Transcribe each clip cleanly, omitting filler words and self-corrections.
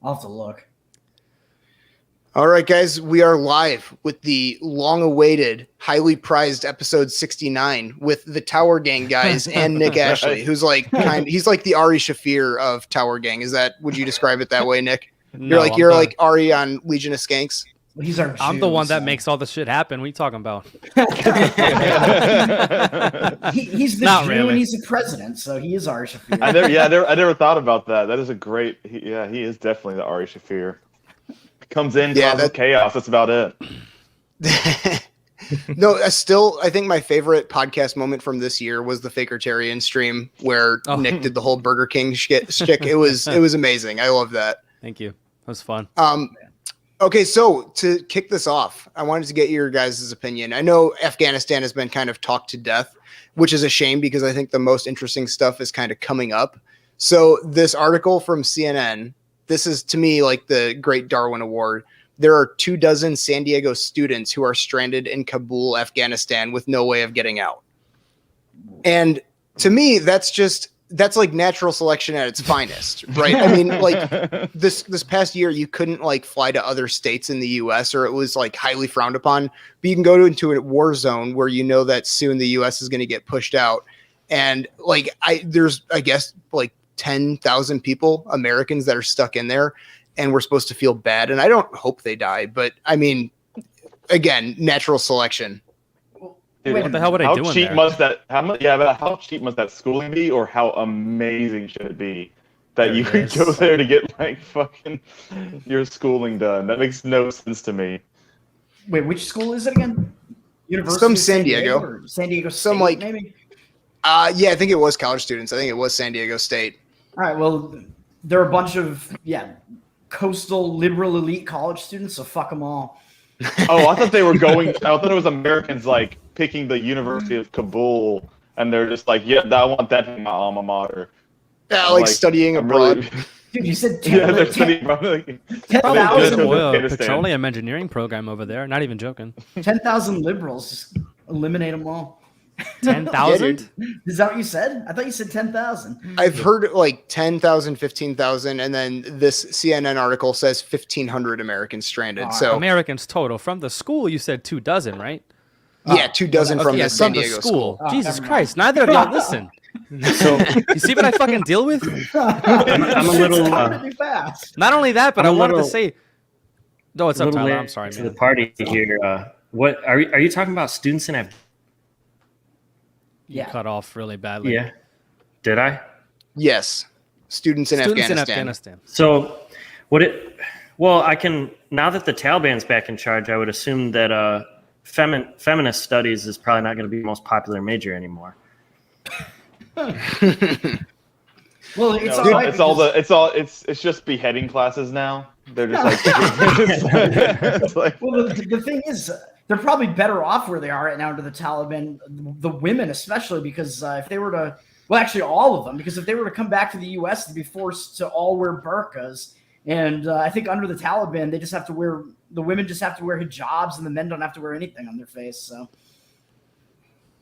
I'll have to look. All right, guys, we are live with the long-awaited, highly prized episode 69 with the Tower Gang guys and Nick Ashley, who's he's like the Ari Shaffir of Tower Gang. Would you describe it that way, Nick? No, you're like Ari on Legion of Skanks. Well, he's our I'm Jew, the one so. that makes all the shit happen. What are you talking about? He's the Not Jew really. and he's the president, so he is Ari Shaffir. I never thought about that. That is a great. He is definitely the Ari Shaffir. Comes in, causes chaos. That's about it. No, I think my favorite podcast moment from this year was the Fakertarian stream where Nick did the whole Burger King shtick. It was amazing. I love that. Thank you. That was fun. Okay, so to kick this off, I wanted to get your guys' opinion. I know Afghanistan has been kind of talked to death, which is a shame because I think the most interesting stuff is kind of coming up. So this article from CNN, this is to me like the Great Darwin Award. There are 24 San Diego students who are stranded in Kabul, Afghanistan with no way of getting out. And to me, that's like natural selection at its finest, right? I mean, like this past year, you couldn't like fly to other states in the US or it was like highly frowned upon, but you can go into a war zone where you know that soon the US is going to get pushed out. And like, there's, I guess, like 10,000 people, Americans that are stuck in there and we're supposed to feel bad. And I don't hope they die, but I mean, again, natural selection. Dude, what the hell were they doing there? How cheap must that schooling be, or how amazing should it be that you could go there to get like fucking your schooling done? That makes no sense to me. Wait, which school is it again? University Some of San Diego. Or San Diego State, some like maybe? Yeah, I think it was college students. I think it was San Diego State. All right, well, there are a bunch of coastal liberal elite college students, so fuck them all. Oh, I thought they were going. I thought it was Americans like picking the University of Kabul, and they're just like, yeah, I want that to be my alma mater. Yeah, like studying abroad. Really, Dude, you said they're studying abroad. Probably a good 10,000 oil petroleum engineering program over there. Not even joking. 10,000 liberals. Just eliminate them all. 10,000? Is that what you said? I thought you said 10,000. I've heard like 10,000, 15,000, and then this CNN article says 1,500 Americans stranded. So Americans total. From the school, you said 24, right? Yeah, 24 from the San Diego school. Jesus Christ, neither of y'all listen. So you see what I fucking deal with? I'm a little fast. Not only that, but I wanted to say. No, it's up, Tyler. I'm sorry, to man. the party here. What are you talking about? Students in Afghanistan? You cut off really badly. Yeah. Did I? Yes. Students in Afghanistan. So well, I can, now that the Taliban's back in charge, I would assume that feminist studies is probably not going to be the most popular major anymore. Well, it's just beheading classes now. They're just like, well, the thing is, they're probably better off where they are right now under the Taliban, the women especially, because if they were to, well, actually all of them, because if they were to come back to the U.S., they'd be forced to all wear burqas. And I think under the Taliban, the women just have to wear hijabs and the men don't have to wear anything on their face. So,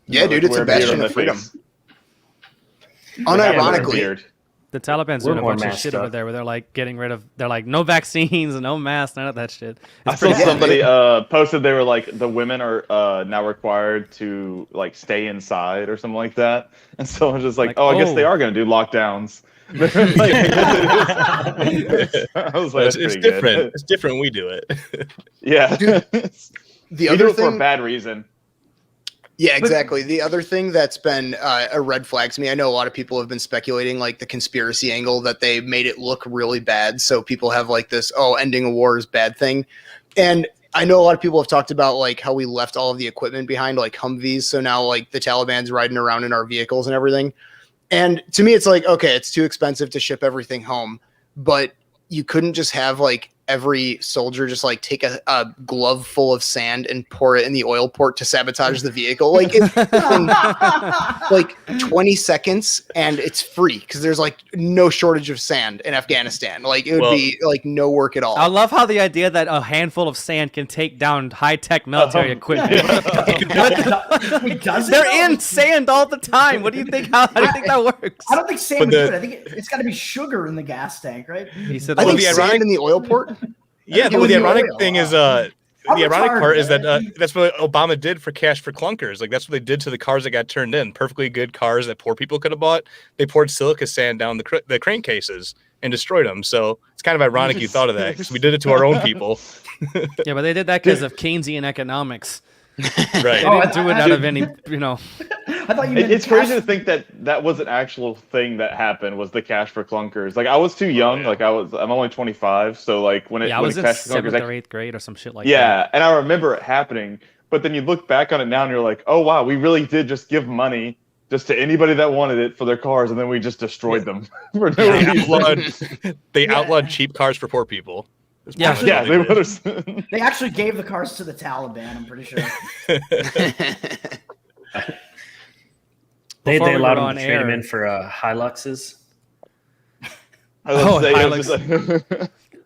yeah, dude, it's a bastion of freedom. Unironically, the Taliban's doing a bunch of shit over there where they're like they're like no vaccines, no masks, none of that shit. I saw somebody posted they were like the women are now required to like stay inside or something like that, and so I was just like I guess they are going to do lockdowns. I was like, it's different. Good. It's different when we do it. Yeah. The other thing for a bad reason. Yeah, exactly. The other thing that's been a red flag to me, I know a lot of people have been speculating like the conspiracy angle that they made it look really bad. So people have like this, ending a war is bad thing. And I know a lot of people have talked about like how we left all of the equipment behind, like Humvees. So now like the Taliban's riding around in our vehicles and everything. And to me, it's like, okay, it's too expensive to ship everything home, but you couldn't just have like every soldier just like take a glove full of sand and pour it in the oil port to sabotage the vehicle. Like it's like 20 seconds and it's free because there's like no shortage of sand in Afghanistan. Like it would be like no work at all. I love how the idea that a handful of sand can take down high-tech military equipment. They're in sand all the time. What do you think? How do you think that works? I don't think sand would do it. I think it's got to be sugar in the gas tank, right? He said, I think the sand ironic- in the oil port. Yeah, It but the would be ironic oil. thing is, How the ironic retarded, part is that man. that's what Obama did for Cash for Clunkers. Like that's what they did to the cars that got turned in. Perfectly good cars that poor people could have bought. They poured silica sand down the crankcases and destroyed them. So it's kind of ironic you thought of that because we did it to our own people. yeah, but they did that because of Keynesian economics. Right. They didn't do it out of any, I thought you meant It's crazy to think that that was an actual thing that happened. Was the Cash for Clunkers? Like I was too young. Like I'm only 25. So like when it Yeah, I when was the in Cash for 7th Clunkers, or 8th grade or some shit like yeah, that. and I remember it happening. But then you look back on it now and you're like, oh wow, we really did just give money just to anybody that wanted it for their cars, and then we just destroyed them for no reason. They outlawed cheap cars for poor people. Yeah. That's Yeah, what they did. would have. They actually gave the cars to the Taliban, I'm pretty sure. They Before we allowed were him on to trade him air- in for Hiluxes.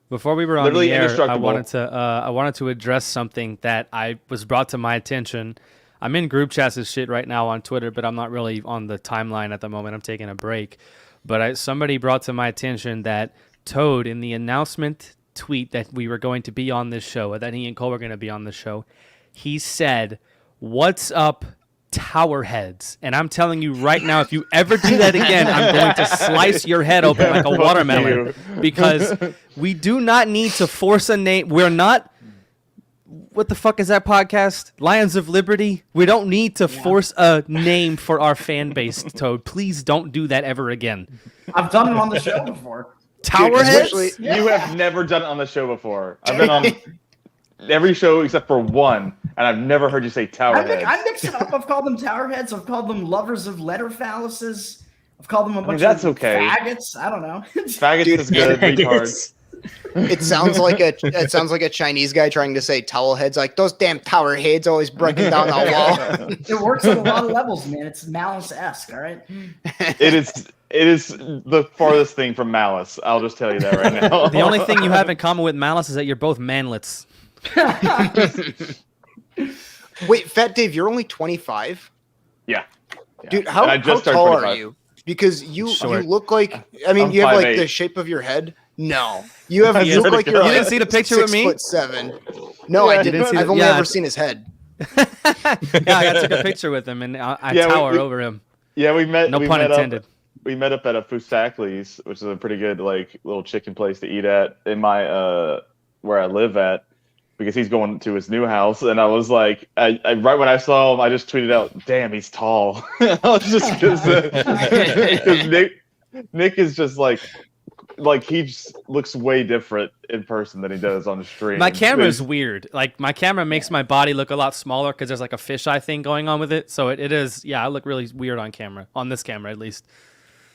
Before we were on Literally the air, indestructible. I wanted to address something that I was brought to my attention. I'm in group chats and shit right now on Twitter, but I'm not really on the timeline at the moment. I'm taking a break. But somebody brought to my attention that Toad, in the announcement tweet that we were going to be on this show, or that he and Cole were going to be on the show, he said, "What's up, tower heads?" And I'm telling you right now, if you ever do that again, I'm going to slice your head open like a watermelon. Because we do not need to force a name. We're not. What the fuck is that podcast? Lions of Liberty? We don't need to force a name for our fan base, Toad. Please don't do that ever again. I've done it on the show before. Tower heads? especially- You have never done it on the show before. I've been on every show except for one, and I've never heard you say tower heads. I mix it up. I've called them tower heads. I've called them lovers of letter phalluses. I've called them a bunch that's of okay. faggots. I don't know. Faggots Dude, is good. Retards. It sounds like a Chinese guy trying to say towel heads, like those damn tower heads always breaking down the wall. It works on a lot of levels, man. It's Malice-esque, all right? It is the farthest thing from Malice. I'll just tell you that right now. The only thing you have in common with Malice is that you're both manlets. Wait, Fat Dave, you're only 25? Yeah. Dude, And how I just turned tall 25. are you? Because you Short. look like, I mean, I'm you have like 5'8". the shape of your head. No, you have You you look like you're. You like didn't see the picture with me? 6'7". No, Yeah, I didn't. see I've the- only yeah, ever seen his head. Yeah, I took a picture with him and I Yeah, tower we- over him. Yeah, we met. No we pun met intended. Up, we met up at a Fusakli's, which is a pretty good like little chicken place to eat at in my where I live at, because he's going to his new house, and I was like, I right when I saw him, I just tweeted out, "Damn, he's tall." I was just because Nick is just like he just looks way different in person than he does on the stream. My camera is weird. Like, my camera makes my body look a lot smaller because there's like a fisheye thing going on with it. So it is, yeah, I look really weird on camera, on this camera at least.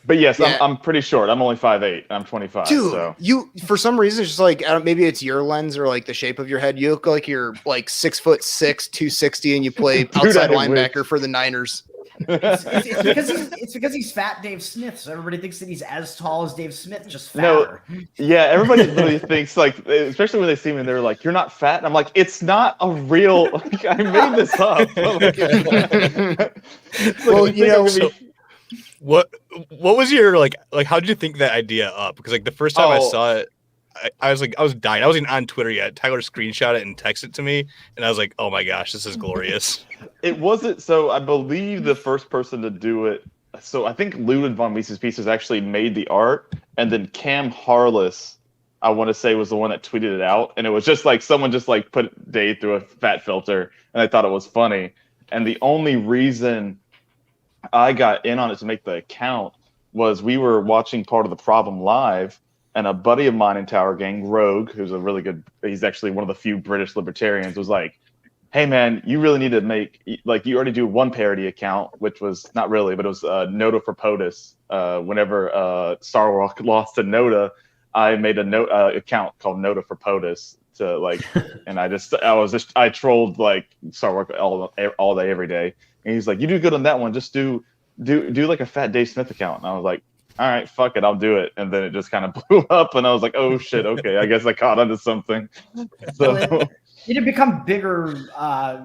But yes, Yeah. I'm pretty short. I'm only 5'8". I'm 25. Dude, So. you for some reason it's just like maybe it's your lens or like the shape of your head. You look like you're like 6'6", 260, and you play outside I linebacker wish. for the Niners. It's because he's fat Dave Smith, so everybody thinks that he's as tall as Dave Smith, just No. fatter. Yeah, everybody really thinks like, especially when they see me, they're like, "You're not fat." And I'm like, "It's not a real. Like, I made this up." Well, you know, What was your like how did you think that idea up? Because like the first time I Oh. saw it, I was dying. I wasn't on Twitter yet. Tyler screenshot it and texted it to me, and I was like, "Oh my gosh, this is glorious." It wasn't. So I believe the first person to do it. So I think Ludwig von Mises Pieces actually made the art, and then Cam Harless, I want to say, was the one that tweeted it out, and it was just like someone just like put Dave through a fat filter, and I thought it was funny. And the only reason I got in on it to make the account was we were watching Part of the Problem live, and a buddy of mine in Tower Gang, Rogue, who's a really good, he's actually one of the few British libertarians, was like, "Hey man, you really need to make, like, you already do one parody account," which was not really, but it was Noda for POTUS. Whenever Starwalk lost to Noda, I made a note account called Nota for POTUS to like, and I trolled like Star Wars all day every day. And he's like, "You do good on that one. Just do like a fat Dave Smith account." And I was like, "All right, fuck it, I'll do it." And then it just kind of blew up, and I was like, "Oh shit, okay, I guess I caught onto something." So It had become bigger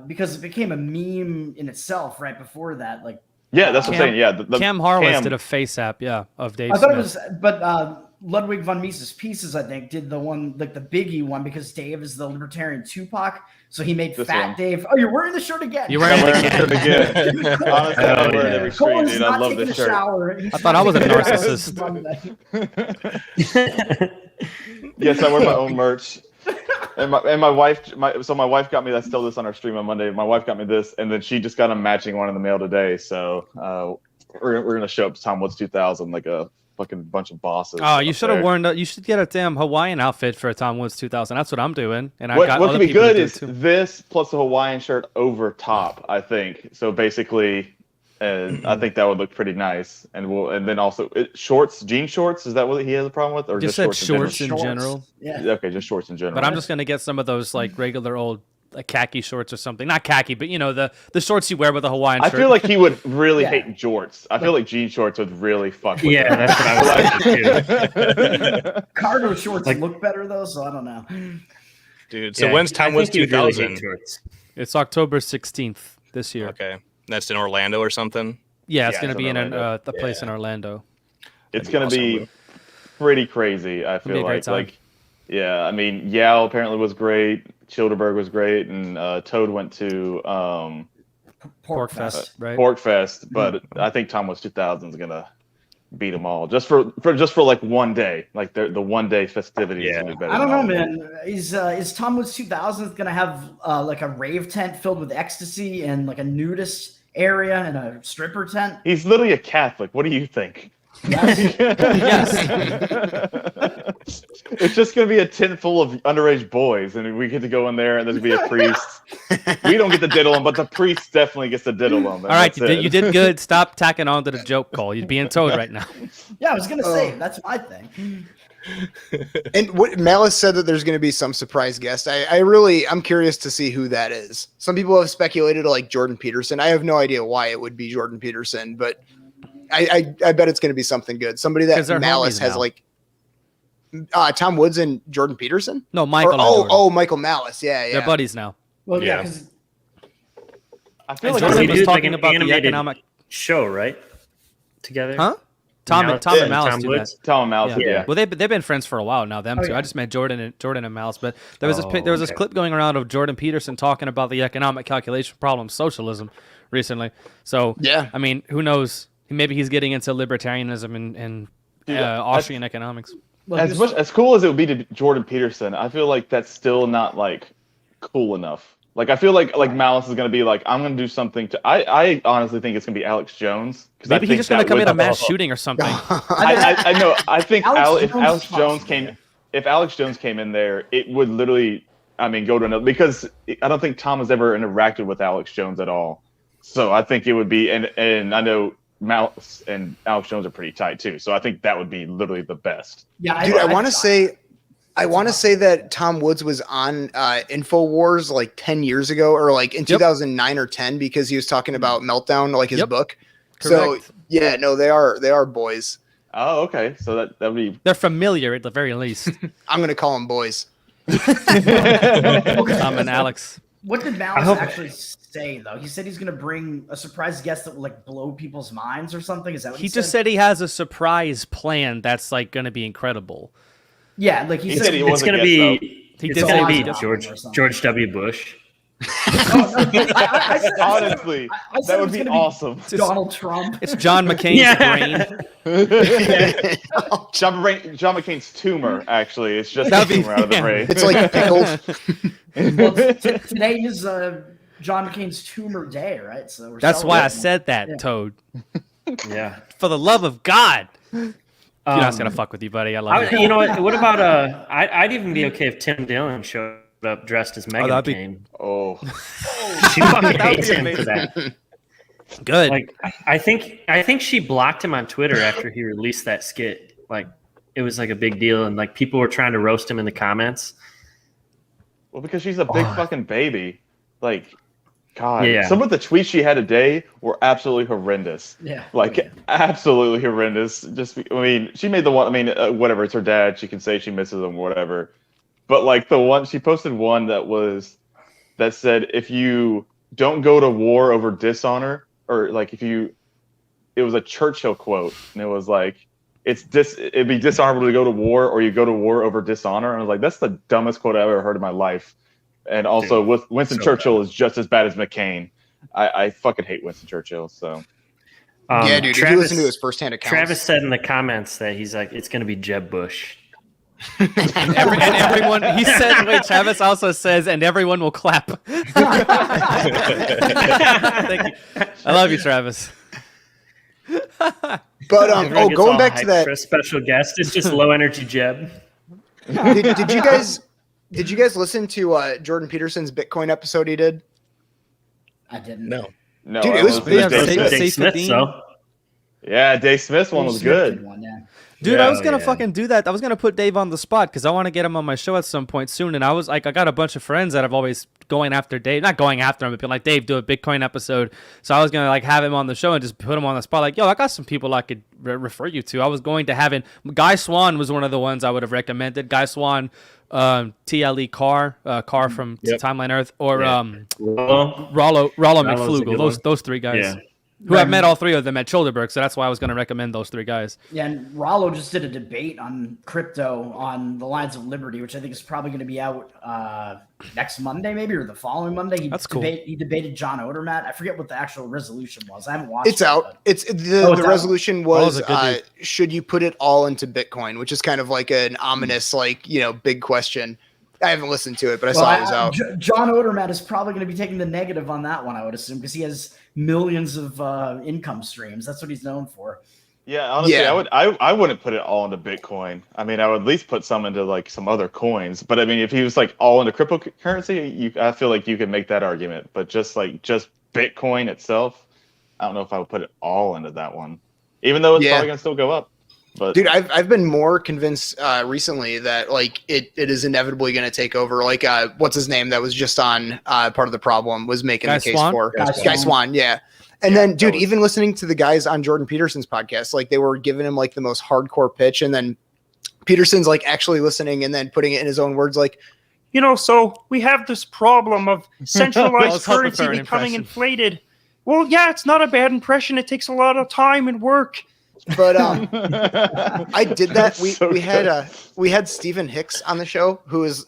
because it became a meme in itself right before that. Like, yeah, that's what I'm saying. Yeah, Cam Harless did a face app, of Dave I thought Smith. it was, but Ludwig von Mises Pieces, I think, did the one, like the biggie one, because Dave is the libertarian Tupac. So he made This Fat one. Dave. Oh, you're wearing the shirt again. You're I'm wearing wearing the this shirt again. Honestly, I wear it every street, Colin's dude. I not love taking this a shirt. shower. I thought I was a narcissist. Yes, I wear my own merch. And my wife got me. I stole this on our stream on Monday. My wife got me this, and then she just got a matching one in the mail today. So we're gonna show up to Tom Woods 2000 like a fucking bunch of bosses. Oh, you up should have there. worn. You should get a damn Hawaiian outfit for a Tom Woods 2000. That's what I'm doing. And I What got could other be people to good do is it too. this plus a Hawaiian shirt over top. I think so. Basically, I think that would look pretty nice. And then also shorts, jean shorts. Is that what he has a problem with, or Just just said shorts shorts in general. Yeah. Okay, just shorts in general. But I'm just gonna get some of those like regular old like khaki shorts or something. Not khaki, but you know the shorts you wear with a Hawaiian I shirt. feel like he would really Yeah. hate jorts. I feel like jean shorts would really fuck with Yeah, him. that's what I was thinking too. Cargo shorts Like- look better though, so I don't know. Dude. So Yeah, when's I Tom think Woods he would really 2000? hate shorts. It's October 16th this year. Okay, that's in Orlando or something. Yeah, it's Yeah, gonna it's be in in Orlando. the place in Orlando. It's That'd be gonna be pretty crazy. I be a feel great like time. yeah. I mean, Yao apparently was great. Childerberg was great, and Toad went to Pork Fest, right? Pork Fest. But I think Tom Woods 2000 is gonna beat them all just for like one day. Like the one day festivities. Yeah. Is gonna be better I don't than know, all of them. man. Is Tom Woods 2000 gonna have like a rave tent filled with ecstasy and like a nudist area and a stripper tent? He's literally a Catholic. What do you think? It's just gonna be a tent full of underage boys, and we get to go in there, and there's gonna be a priest. We don't get to diddle them, but the priest definitely gets to diddle them. All right, you did good. Stop tacking on to the joke, Cole. You're being Toad right now. Yeah, I was gonna say that's my thing. And what Malice said that there's going to be some surprise guest. I'm curious to see who that is. Some people have speculated like Jordan Peterson. I have no idea why it would be Jordan Peterson, but I bet it's going to be something good. Somebody 'Cause that they're Malice homies has now. like Tom Woods and Jordan Peterson. No, Michael. Or, and oh, Jordan. Michael Malice. Yeah, They're buddies now. Well, yeah, Yeah. because I feel And like Jordan They was do, like, talking an about the animated economic. show, right? Together. Huh? Tom Malice and and Malice Tom do Woods? that. Tom Mouse. Yeah. Yeah. Well, they've been friends for a while now. Them Oh, two. yeah. I just met Jordan and Malice, but there was Oh, this okay. clip going around of Jordan Peterson talking about the economic calculation problem, socialism, recently. So Yeah. I mean, who knows? Maybe he's getting into libertarianism and Dude, Austrian economics. As cool as it would be to Jordan Peterson, I feel like that's still not like cool enough. Like I feel like Malice is gonna be like, I'm gonna do something to. I honestly think it's gonna be Alex Jones. 'Cause I Maybe he's think just gonna that come would- in a mass shooting or something. I know. I think Alex if Jones Alex is Jones possible. if Alex Jones came in there, it would literally, I mean, go to another, because I don't think Tom has ever interacted with Alex Jones at all. So I think it would be, and I know Mouse and Alex Jones are pretty tight too. So I think that would be literally the best. yeah, Dude, I want to say that Tom Woods was on InfoWars like 10 years ago, or like in 2009 or 10, because he was talking about Meltdown, like his Yep. book. Correct. So yeah, no, they are boys. Oh, okay. So that would be. They're familiar at the very least. I'm gonna call them boys. Tom and Alex. What did Malice hope- actually say though? He said he's gonna bring a surprise guest that will like blow people's minds or something. Is that what He just said he has a surprise plan that's like going to be incrable. Yeah, like he He said. said he It's wasn't gonna guest, be. He It's did gonna say be he- George W. Bush. I said- Honestly, I said that it would was be gonna awesome. Donald Trump. It's John McCain's Yeah. brain. John McCain's tumor, actually. It's just a That'd be- tumor out of the yeah. brain. It's like pickled. Well, today is John McCain's tumor day, right? So we're That's why I celebrating. said that, Yeah. Toad. Yeah. For the love of God. You're not going to fuck with you, buddy. I love you. You know what? What about I'd even be okay if Tim Dillon showed up dressed as Meghan that'd be- McCain. Oh, She fucking That would hates be him for amazing. that. Good. Like, I think she blocked him on Twitter after he released that skit. Like, it was like a big deal, and like people were trying to roast him in the comments. Well, because she's a big fucking baby. Like, God, Yeah. some of the tweets she had today were absolutely horrendous. Yeah. Like, absolutely horrendous. I mean, she made the one. I mean, whatever. It's her dad. She can say she misses him, whatever. But like the one she posted one that said, if you don't go to war over dishonor, or like it was a Churchill quote, and it was like, it'd be dishonorable to go to war, or you go to war over dishonor. And I was like, that's the dumbest quote I've ever heard in my life. And also, with Winston Churchill is just as bad as McCain. I fucking hate Winston Churchill. So Yeah, dude. If you listen to his firsthand accounts, Travis said in the comments that he's like, it's going to be Jeb Bush. And everyone, he says, wait, Travis also says, and everyone will clap. Thank you. I love you, Travis. but Everyone gets going all back to hyped that, for a special guest, it's just low energy Jeb. did you guys listen to Jordan Peterson's Bitcoin episode he did? I didn't. No. no, Dude, it I was- don't think Yeah, Dave Dave Smith. Smith. Dave Smith, Dean. so. Yeah, Dave Smith's one was good. One, yeah. Dude, Yeah, I was gonna yeah. fucking do that. I was gonna put Dave on the spot because I want to get him on my show at some point soon. And I was like, I got a bunch of friends that I've always going after Dave, not going after him, but being like, Dave, do a Bitcoin episode. So I was gonna like have him on the show and just put him on the spot. Like, yo, I got some people I could refer you to. I was going to have him. Guy Swan was one of the ones I would have recommended. Guy Swan, TLE Carr from Yep. Timeline Earth, or Yeah. Rollo Rollo's a McFlugel. good Those three guys. Yeah. Who I've met all three of them at Childerberg, so that's why I was going to recommend those three guys. Yeah, and Rollo just did a debate on crypto on the Lines of Liberty, which I think is probably going to be out next Monday, maybe, or the following Monday. That's cool. He debated John Odermatt. I forget what the actual resolution was. I haven't watched It's it, out. but- It's Oh, the it's out. resolution Rollo's was a good dude. should you put it all into Bitcoin, which is kind of like an ominous, like, big question. I haven't listened to it, but I saw it was out. John Odermatt is probably going to be taking the negative on that one, I would assume, because he has millions of income streams. That's what he's known for. Yeah, honestly, Yeah. I wouldn't put it all into Bitcoin. I mean, I would at least put some into like some other coins. But I mean, if he was like all into cryptocurrency, I feel like you could make that argument. But just Bitcoin itself, I don't know if I would put it all into that one. Even though it's Yeah. probably gonna still go up. But Dude, I've been more convinced recently that like it is inevitably going to take over. Like what's his name that was just on part of the problem was making Guy the case Swan? for Guy Guy Swan. Swan, yeah. And then, that dude, was- even listening to the guys on Jordan Peterson's podcast, like they were giving him like the most hardcore pitch, and then Peterson's like actually listening and then putting it in his own words, like, so we have this problem of centralized Let's hope currency for an becoming impression. inflated. Well, yeah, it's not a bad impression. It takes a lot of time and work. but I did that. So We had Stephen Hicks on the show, who has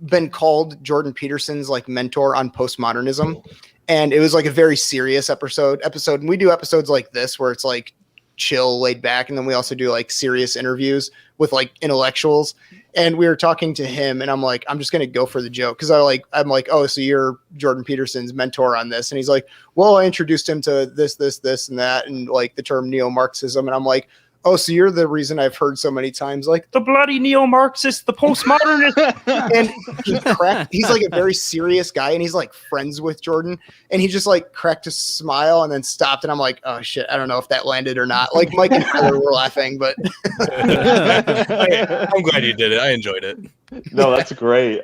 been called Jordan Peterson's like mentor on postmodernism, and it was like a very serious episode. And we do episodes like this where it's like chill, laid back, and then we also do like serious interviews with like intellectuals. And we were talking to him, and I'm like, I'm just gonna go for the joke because I'm like, oh, so you're Jordan Peterson's mentor on this, and he's like, well, I introduced him to this, and that, and like the term neo-Marxism, and I'm like, oh, so you're the reason I've heard so many times, like, The bloody neo-Marxist, the postmodernist. and he's like a very serious guy, and he's like friends with Jordan, and he just like cracked a smile and then stopped, and I'm like, oh shit, I don't know if that landed or not. Like Mike and Tyler were laughing, but I'm glad you did it. I enjoyed it. No, that's great.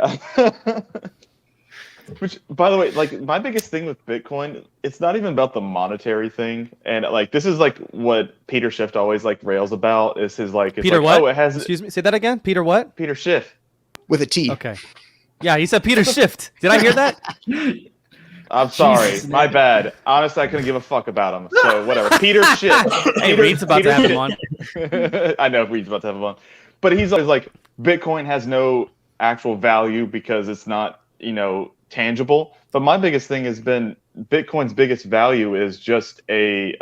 Which, by the way, like my biggest thing with Bitcoin, it's not even about the monetary thing, and like this is like what Peter Schiff always like rails about is his like it's Peter like, what? oh, it has Excuse me. Say that again. Peter what? Peter Schiff. with a T. Okay. Yeah, he said Peter Shift. Did I hear that? I'm sorry, Jesus, my man. bad. Honestly, I couldn't give a fuck about him. So whatever. Peter Schiff. Hey, Reed's about to have him on. I know Reed's about to have him on, but he's always like Bitcoin has no actual value because it's not tangible. But my biggest thing has been Bitcoin's biggest value is just a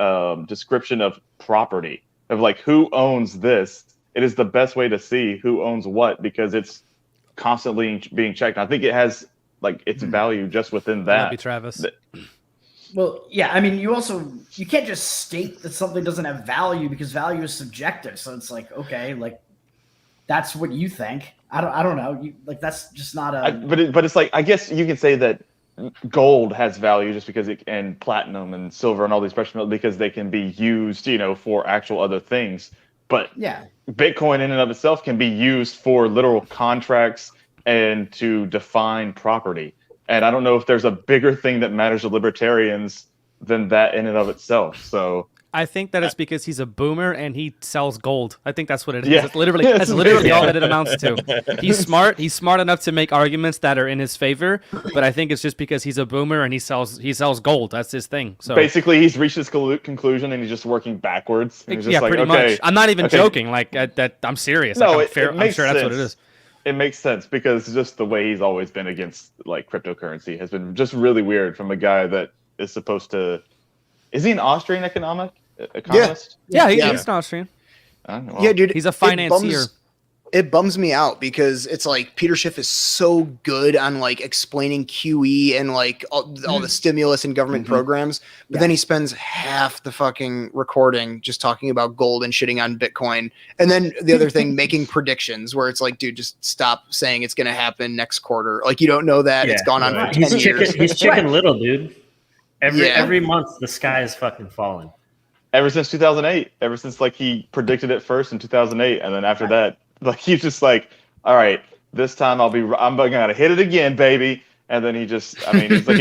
description of property, of like who owns this. It is the best way to see who owns what because it's constantly being checked. I think it has like its value just within Love that. you, Travis. Well, yeah, I mean, you can't just state that something doesn't have value because value is subjective. So it's like, okay, like that's what you think. I don't know. That's just not a. But it's like I guess you can say that gold has value just because and platinum and silver and all these precious metals because they can be used, for actual other things. But Yeah. Bitcoin in and of itself can be used for literal contracts and to define property. And I don't know if there's a bigger thing that matters to libertarians than that in and of itself. So I think that it's because he's a boomer and he sells gold. I think that's what it is. Yeah. That's literally all that it amounts to. He's smart. He's smart enough to make arguments that are in his favor, but I think it's just because he's a boomer and he sells gold. That's his thing. So basically, he's reached his conclusion and he's just working backwards. And he's just yeah, like, pretty okay, much. I'm not even okay. joking. Like that, I'm serious. No, like, I'm makes sure that's what it sense. is. It makes sense because just the way he's always been against like cryptocurrency has been just really weird from a guy that is supposed to. Is he an Austrian economist? Yeah, Yeah. he's an Austrian. Yeah, dude. He's a it financier. It bums me out because it's like Peter Schiff is so good on like explaining QE and like all the stimulus and government programs, but then he spends half the fucking recording just talking about gold and shitting on Bitcoin. And then the other thing, making predictions where it's like, dude, just stop saying it's going to happen next quarter. Like you don't know that it's gone on for 10 years. He's chicken little, dude. Yeah. Every month the sky is fucking falling. Ever since 2008, ever since like he predicted it first in 2008, and then after that, like he's just like, all right, this time I'm gonna hit it again, baby. And then he just, I mean, he's like,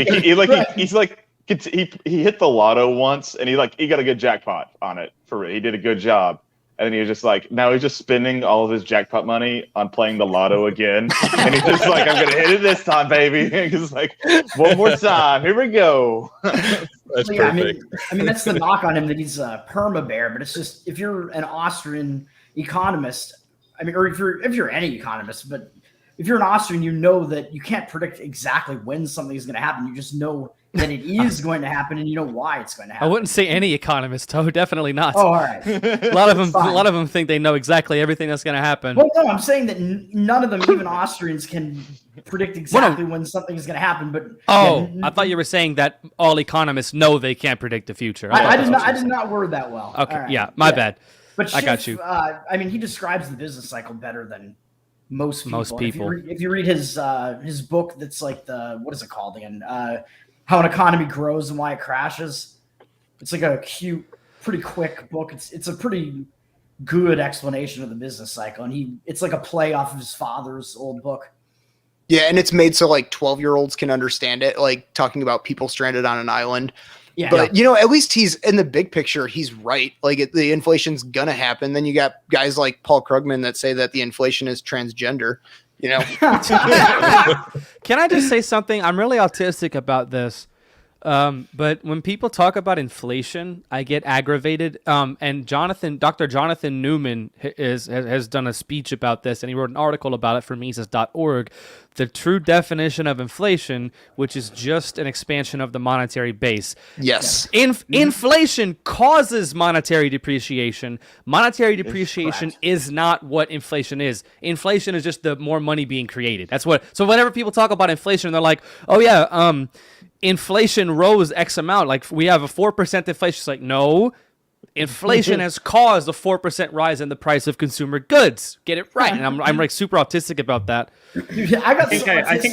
he hit the lotto once, and he got a good jackpot on it he did a good job. And then he was just like, now he's just spending all of his jackpot money on playing the lotto again. And he's just like, I'm gonna hit it this time, baby. And he's like, one more time, here we go. That's Yeah, perfect. I mean, that's the knock on him that he's a perma bear. But it's just if you're an Austrian economist, I mean, or if you're any economist, but if you're an Austrian, you know that you can't predict exactly when something is going to happen. You just know that it is going to happen, and you know why it's going to I happen. wouldn't say any economist, though. Definitely not. Oh, all right. A lot of them, Fine. think they know exactly everything that's going to happen. Well, no, I'm saying that none of them, even Austrians, can predict exactly when something is going to happen. But I thought you were saying that all economists know they can't predict the future. I thought did that's what not. you I were did saying. not word that well. Okay, All right. yeah, my bad. But I got Schiff, you. I mean, he describes the business cycle better than most people. Most And people. If you read his book, that's like what is it called again? How an economy grows and why it crashes. It's like a cute, pretty quick book. It's a pretty good explanation of the business cycle, and it's like a play off of his father's old book. Yeah, and it's made so like 12-year-olds can understand it, like talking about people stranded on an island. Yeah, But you know, at least he's in the big picture. He's right. Like the inflation's gonna happen. Then you got guys like Paul Krugman that say that the inflation is transgender. You know, Can I just say something? I'm really autistic about this. But when people talk about inflation, I get aggravated. And Dr. Jonathan Newman has done a speech about this, and he wrote an article about it for Mises.org. The true definition of inflation, which is just an expansion of the monetary base. yes. Inflation causes monetary depreciation. Monetary depreciation is not what inflation is. Inflation is just the more money being created. That's what. So whenever people talk about inflation, they're like, "Oh yeah, inflation rose X amount. Like we have a 4% inflation." It's like, no, inflation has caused a 4% rise in the price of consumer goods. Get it right. And I'm like super autistic about that. Dude, I think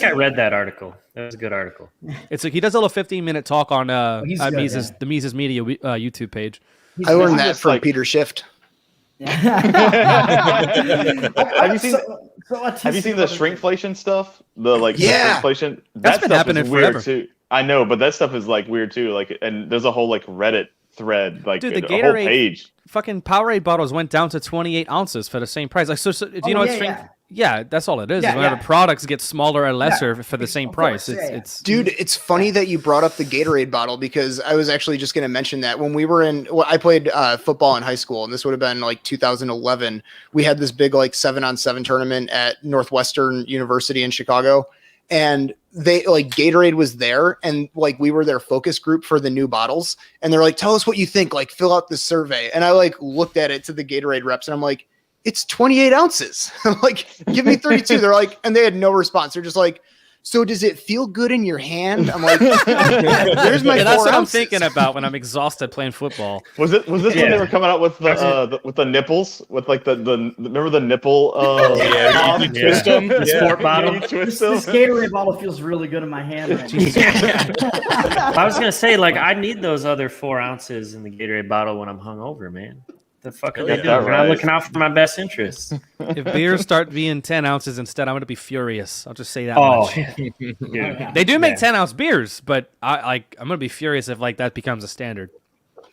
I read that article. That was a good article. It's like he does a little 15-minute talk on he's good, the Mises Media YouTube page. I learned that just from like- Peter Schiff. Have you seen the shrinkflation stuff? The like Yeah. shrinkflation. That's That been stuff happening is weird forever. too. I know, but that stuff is like weird too. Like, and there's a whole like Reddit thread, like Dude, the a whole Gatorade- page. Fucking Powerade bottles went down to 28 ounces for the same price. Like, so do you know Oh, what yeah, shrink? yeah. Yeah, that's all it is. Yeah, is whenever yeah. products get smaller or lesser for the same Of course, price. yeah, yeah. It's Dude, it's funny that you brought up the Gatorade bottle because I was actually just going to mention that when we were I played football in high school, and this would have been like 2011. We had this big like 7-on-7 tournament at Northwestern University in Chicago, and they like Gatorade was there, and like we were their focus group for the new bottles, and they're like, "Tell us what you think. Like, fill out the survey." And I like looked at it to the Gatorade reps, and I'm like, "It's 28 ounces. I'm like, give me 32." They're like, and they had no response. They're just like, "So does it feel good in your hand?" I'm like, "There's my yeah, that's 4 what I'm ounces." thinking about when I'm exhausted playing football. Was this when they were coming out with the nipples with like the remember the nipple? Yeah, you twist them. The sport bottle. You twist This them. Gatorade bottle feels really good in my hand right now. I was gonna say, like, I need those other 4 ounces in the Gatorade bottle when I'm hungover, man. The fuck are Hell they yeah. doing? They're not Right. looking out for my best interests. If beers start being 10 ounces instead, I'm going to be furious. I'll just say that Oh, much. dude. They do make Yeah. 10-ounce beers, but I'm going to be furious if like that becomes a standard.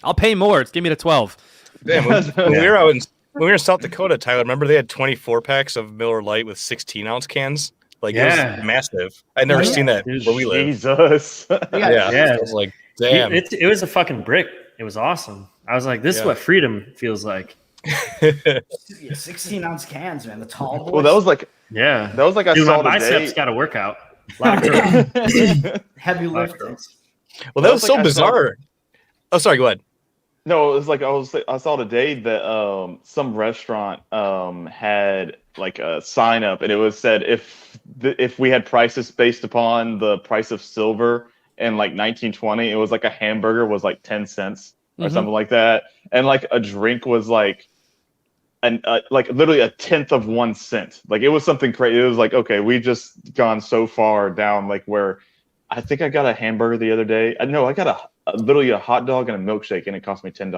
I'll pay more. Give me the 12. Damn, when we were out when we were in South Dakota, Tyler, remember they had 24 packs of Miller Lite with 16-ounce cans? Like, it Yeah. was massive. I'd never Yeah. seen that Dude, where we live. Jesus. Yeah. Yeah. I was like, damn. It was a fucking brick. It was awesome. I was like, this is Yeah. what freedom feels like. Yeah, 16-ounce cans, man. The tall boys. Well, that was like Yeah. I Dude, my saw biceps today. got to work out. A lot of curls. heavy A lot of lifting. curls. Well, that was That's so like I saw- bizarre. Oh, sorry. Go ahead. No, it was like I saw today that some restaurant had like a sign up, and it was said if we had prices based upon the price of silver in like 1920, it was like a hamburger was like 10 cents or Mhm. something like that, and like a drink was like like literally a tenth of 1 cent. Like it was something crazy. It was like, okay, we just gone so far down, like where I think I got a hamburger the other day. No, I got literally a hot dog and a milkshake, and it cost me $10.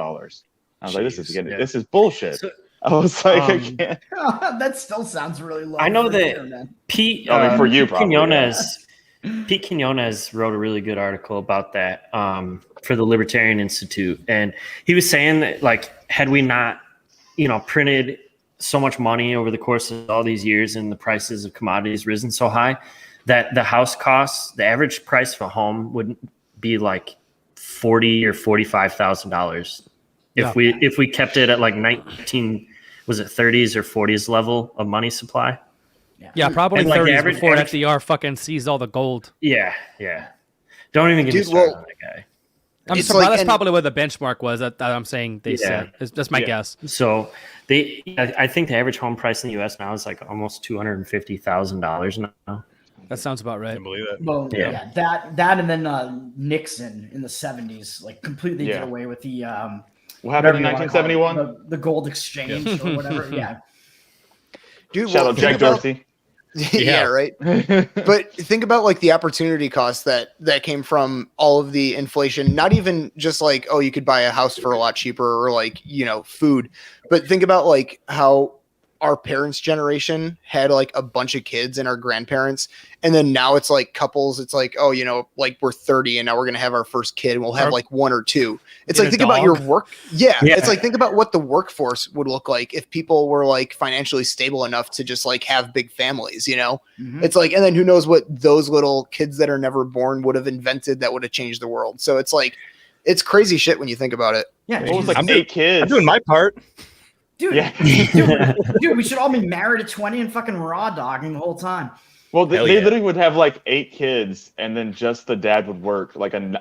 I was like, Jeez, yeah. this is bullshit. So- I was like, I Um, can't. That still sounds really low. I know for that- beer, man. Pete, I mean, for you, Pete probably, Pete Quinones wrote a really good article about that for the Libertarian Institute, and he was saying that, like, had we not, printed so much money over the course of all these years, and the prices of commodities risen so high, that the house costs, the average price of a home would be like $40,000 or $45,000 if we kept it at like 19, was it 30s or 40s level of money supply. Yeah, probably And, like, 30s average- before average- FDR fucking seized all the gold. Yeah. Don't even get me Dude, started well- on that guy. I'm It's surprised like- that's and- probably where the benchmark was that I'm saying they Yeah. said. That's my Yeah. guess. So I think the average home price in the U.S. now is like almost $250,000 now. That sounds about I right. can't believe it. Well, Yeah. yeah, that and then Nixon in the 70s, like completely Yeah. did away with the What happened in whatever you wanna call it, 1971? the gold exchange or whatever. Yeah, Dude, Shout well, out Jack think about- Dorsey. yeah, right. But think about like the opportunity cost that came from all of the inflation. Not even just like, oh, you could buy a house for a lot cheaper or like, food. But think about like how our parents' generation had like a bunch of kids and our grandparents. And then now it's like couples. It's like, oh, like we're 30 and now we're going to have our first kid and we'll have Or- like one or two. It's Get like, a think about your dog. work. Yeah, Yeah. It's like, think about what the workforce would look like if people were like financially stable enough to just like have big families, Mhm. It's like, and then who knows what those little kids that are never born would have invented that would have changed the world. So it's like, it's crazy shit when you think about it. yeah. What was like I'm doing- 8 kids? I'm doing my part. dude, Yeah. dude, we should all be married at 20 and fucking raw dogging the whole time. Well, they Hell yeah. literally would have like 8 kids, and then just the dad would work.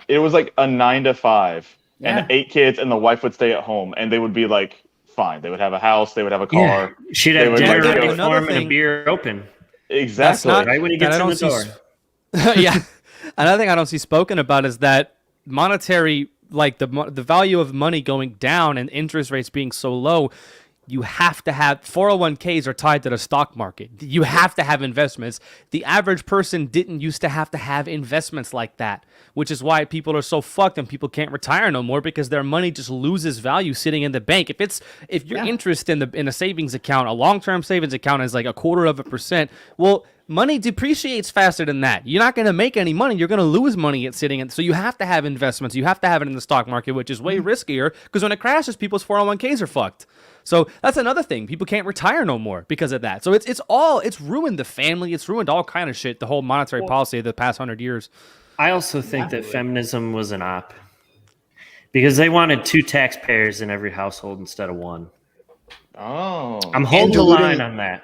It was like a 9 to 5, Yeah. and 8 kids, and the wife would stay at home, and they would be like fine. They would have a house, they would have a car. She'd They have would dinner like ready go- for him and a thing- beer open Exactly. not- right when he that gets I in the don't door. see yeah. Another thing I don't see spoken about is that monetary, like the value of money going down and interest rates being so low. You have to have 401ks are tied to the stock market. You have to have investments. The average person didn't used to have investments like that, which is why people are so fucked and people can't retire no more because their money just loses value sitting in the bank. If your Yeah. interest in a savings account, a long-term savings account is like 1/4%, well, money depreciates faster than that. You're not going to make any money. You're going to lose money at sitting in. So you have to have investments. You have to have it in the stock market, which is way riskier because when it crashes, people's 401ks are fucked. So that's another thing. People can't retire no more because of that. So it's ruined the family. It's ruined all kind of shit. The whole monetary policy of the past 100 years. I also think that feminism was an op because they wanted 2 taxpayers in every household instead of 1. Oh. I'm holding the diluting- line on that.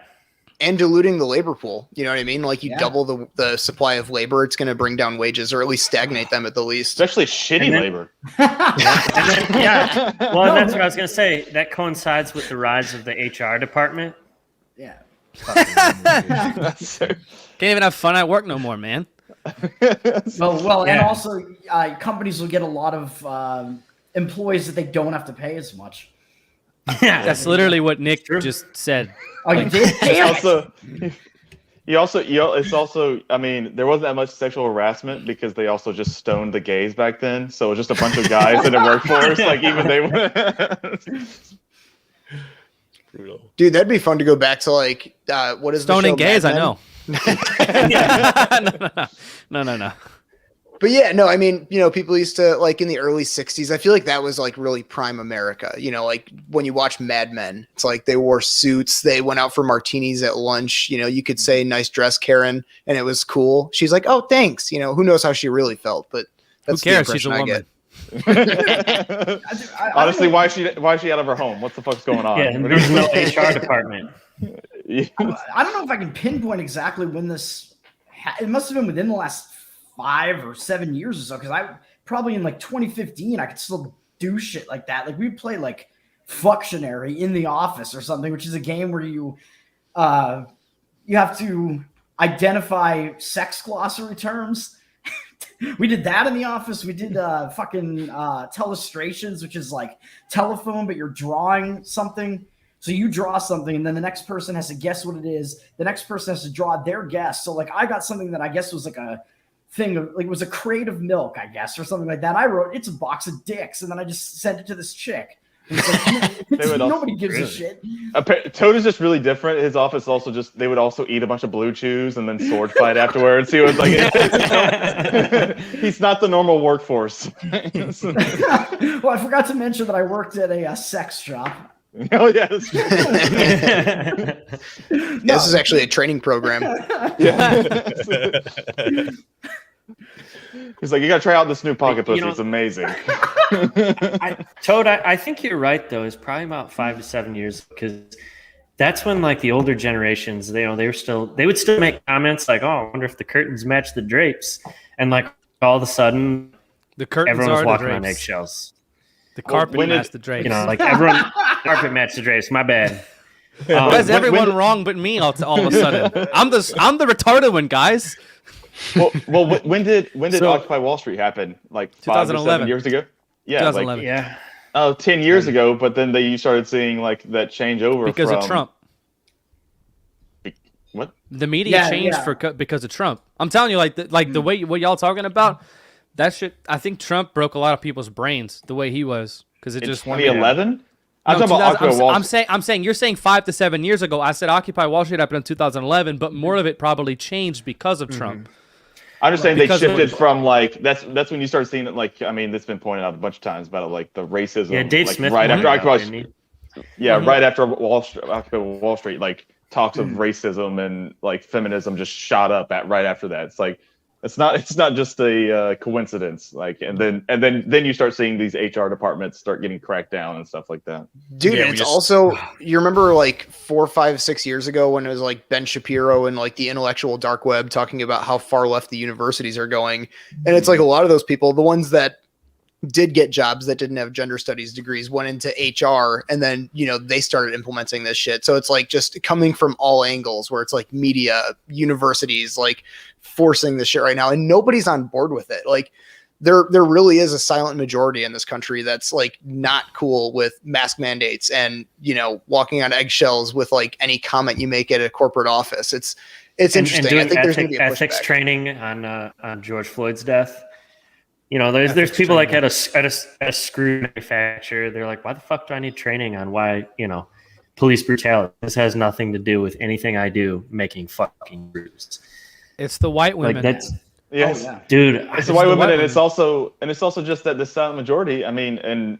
And diluting the labor pool. You know what I mean? Like you Yeah. double the supply of labor, it's going to bring down wages or at least stagnate them at the least. Especially shitty And then- labor. And then, yeah, well, that's what I was going to say. That coincides with the rise of the HR department. Yeah. Can't even have fun at work no more, man. Well, and Yeah. also companies will get a lot of employees that they don't have to pay as much. That's literally what Nick True. just said. Oh, you did? It's Damn it. it's also, I mean, there wasn't that much sexual harassment because they also just stoned the gays back then. So it was just a bunch of guys in the workforce. Like even they were. Brutal. Dude, that'd be fun to go back to like what is Stoning the show? gays, I Mad Men? know. No. But yeah, no, I mean, people used to like in the early 60s, I feel like that was like really prime America. Like when you watch Mad Men, it's like they wore suits, they went out for martinis at lunch. You could say nice dress, Karen, and it was cool. She's like, oh, thanks. Who knows how she really felt, but that's Who cares? the She's a impression I woman. get. Honestly, why is she out of her home? What the fuck's going on? Yeah, there's no HR department. Yeah. I don't know if I can pinpoint exactly when this. It must have been within the last 5 or 7 years or so, because I probably in like 2015 I could still do shit like that. Like we'd play like Functionary in the office or something, which is a game where you have to identify sex glossary terms. We did that in the office. We did fucking telestrations, which is like telephone, but you're drawing something. So you draw something, and then the next person has to guess what it is. The next person has to draw their guess. So like I got something that I guess was like a thing of like it was a crate of milk, I guess, or something like that. I wrote it's a box of dicks, and then I just sent it to this chick. And it's like, nobody gives a shit. Toad is just really different. His office also they would also eat a bunch of Blue Chews and then sword fight afterwards. He was like, he's not the normal workforce. Well, I forgot to mention that I worked at a sex shop. Oh yes. This is actually a training program. He's like, you gotta try out this new pocket pussy. It's amazing. Toad, I think you're right though. It's probably about 5 to 7 years, because that's when like the older generations, they would still make comments like, "Oh, I wonder if the curtains match the drapes," and like all of a sudden, The curtains everyone was are walking the on drapes. eggshells. The carpet when matched it- the drapes. Like everyone carpet matched the drapes. My bad. Why is when- everyone when- wrong but me all of a sudden? I'm the retarded one, guys. well, when did So- Occupy Wall Street happen? Like 5 or 7 2011. years ago? Yeah, 2011. Yeah. 10 years ago. But then you started seeing like that change over Because from of Trump. What? The media changed because of Trump. I'm telling you, the way what y'all talking about, that shit. I think Trump broke a lot of people's brains the way he was, because it In just 2011? No, I'm talking about Occupy Wall I'm saying you're saying 5 to 7 years ago. I said Occupy Wall Street happened in 2011, but more of it probably changed because of Trump. I understand they Because of- shifted from like that's when you start seeing it. Like, I mean, it's been pointed out a bunch of times about like the racism. Yeah, Dave like, Smith. right after pointed out, Occupy, didn't he? yeah, right after Occupy Wall Street, like talks of racism and like feminism just shot up right after that. It's like it's not just a coincidence. Like, and then you start seeing these HR departments start getting cracked down and stuff like that. Dude, Yeah, and we it's just- also, you remember like 4, 5, 6 years ago when it was like Ben Shapiro and like the intellectual dark web talking about how far left the universities are going. And it's like a lot of those people, the ones that did get jobs that didn't have gender studies degrees, went into HR, and then, they started implementing this shit. So it's like just coming from all angles, where it's like media, universities, like forcing this shit right now, and nobody's on board with it. Like there really is a silent majority in this country that's like not cool with mask mandates and, walking on eggshells with like any comment you make at a corporate office. It's interesting. And doing I think there's going to be a ethics pushback. training on George Floyd's death. There's people like at a screw manufacturer. They're like, why the fuck do I need training on why police brutality? This has nothing to do with anything I do making fucking screws. It's the white women. Like that's Yes. Oh, yeah. dude. It's the white women, white and it's also just that the silent majority. I mean, and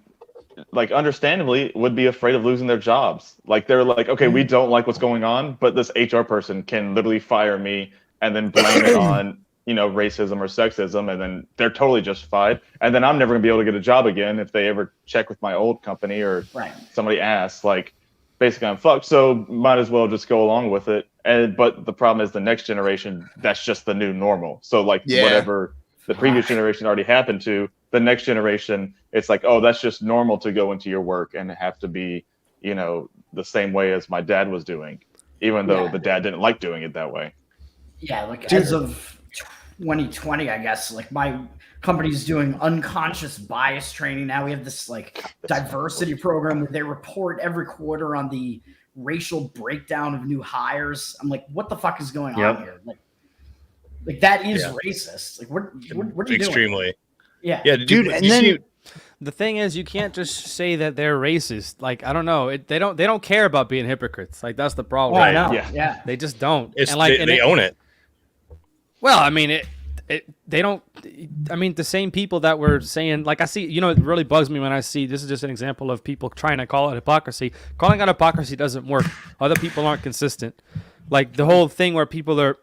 like understandably would be afraid of losing their jobs. Like they're like, okay, we don't like what's going on, but this HR person can literally fire me and then blame it on racism or sexism, and then they're totally justified. And then I'm never gonna be able to get a job again if they ever check with my old company or Right. somebody asks. Like, basically, I'm fucked. So might as well just go along with it. But the problem is the next generation, that's just the new normal. So like Yeah. whatever the previous generation already happened to, the next generation, it's like, oh, that's just normal to go into your work and have to be, the same way as my dad was doing, even though Yeah. the dad didn't like doing it that way. Yeah, like as of 2020, I guess, like my company's doing unconscious bias training now. We have this like diversity program where they report every quarter on the racial breakdown of new hires. I'm like, what the fuck is going Yep. on here? Like that is Yeah. racist. Like what are you doing? Extremely. Yeah. Yeah, Dude, did and you then- see The thing is, you can't just say that they're racist. Like, I don't know. They don't care about being hypocrites. Like, that's the problem. Oh, I know. Yeah. Yeah. They just don't. It's, and like, they own it. Well, I mean, they don't. I mean, the same people that were saying, like, I see, you know, it really bugs me when I see, this is just an example of people trying to call it hypocrisy. Calling out hypocrisy doesn't work. Other people aren't consistent. Like, the whole thing where people are,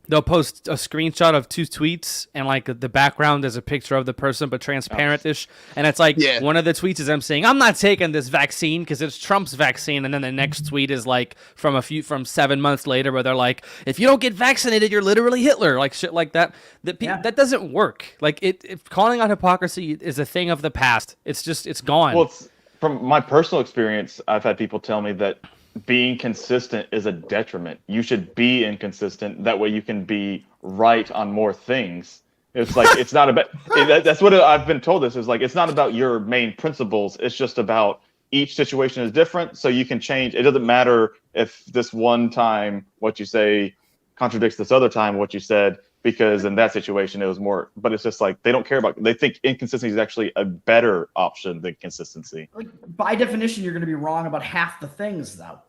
they'll post a screenshot of 2 tweets and like the background is a picture of the person but transparent-ish, and it's like one of the tweets is them saying, I'm not taking this vaccine because it's Trump's vaccine, and then the next tweet is like from 7 months later where they're like, if you don't get vaccinated you're literally Hitler, like shit like that. That doesn't work. Like, if calling out hypocrisy is a thing of the past. It's gone. Well, from my personal experience, I've had people tell me that being consistent is a detriment. You should be inconsistent. That way you can be right on more things. It's like, it's not about, that's what I've been told. This is like, it's not about your main principles. It's just about each situation is different. So you can change. It doesn't matter if this one time what you say contradicts this other time what you said, because in that situation it was more, but it's just like, they don't care about, they think inconsistency is actually a better option than consistency. Like, by definition, you're going to be wrong about half the things, though.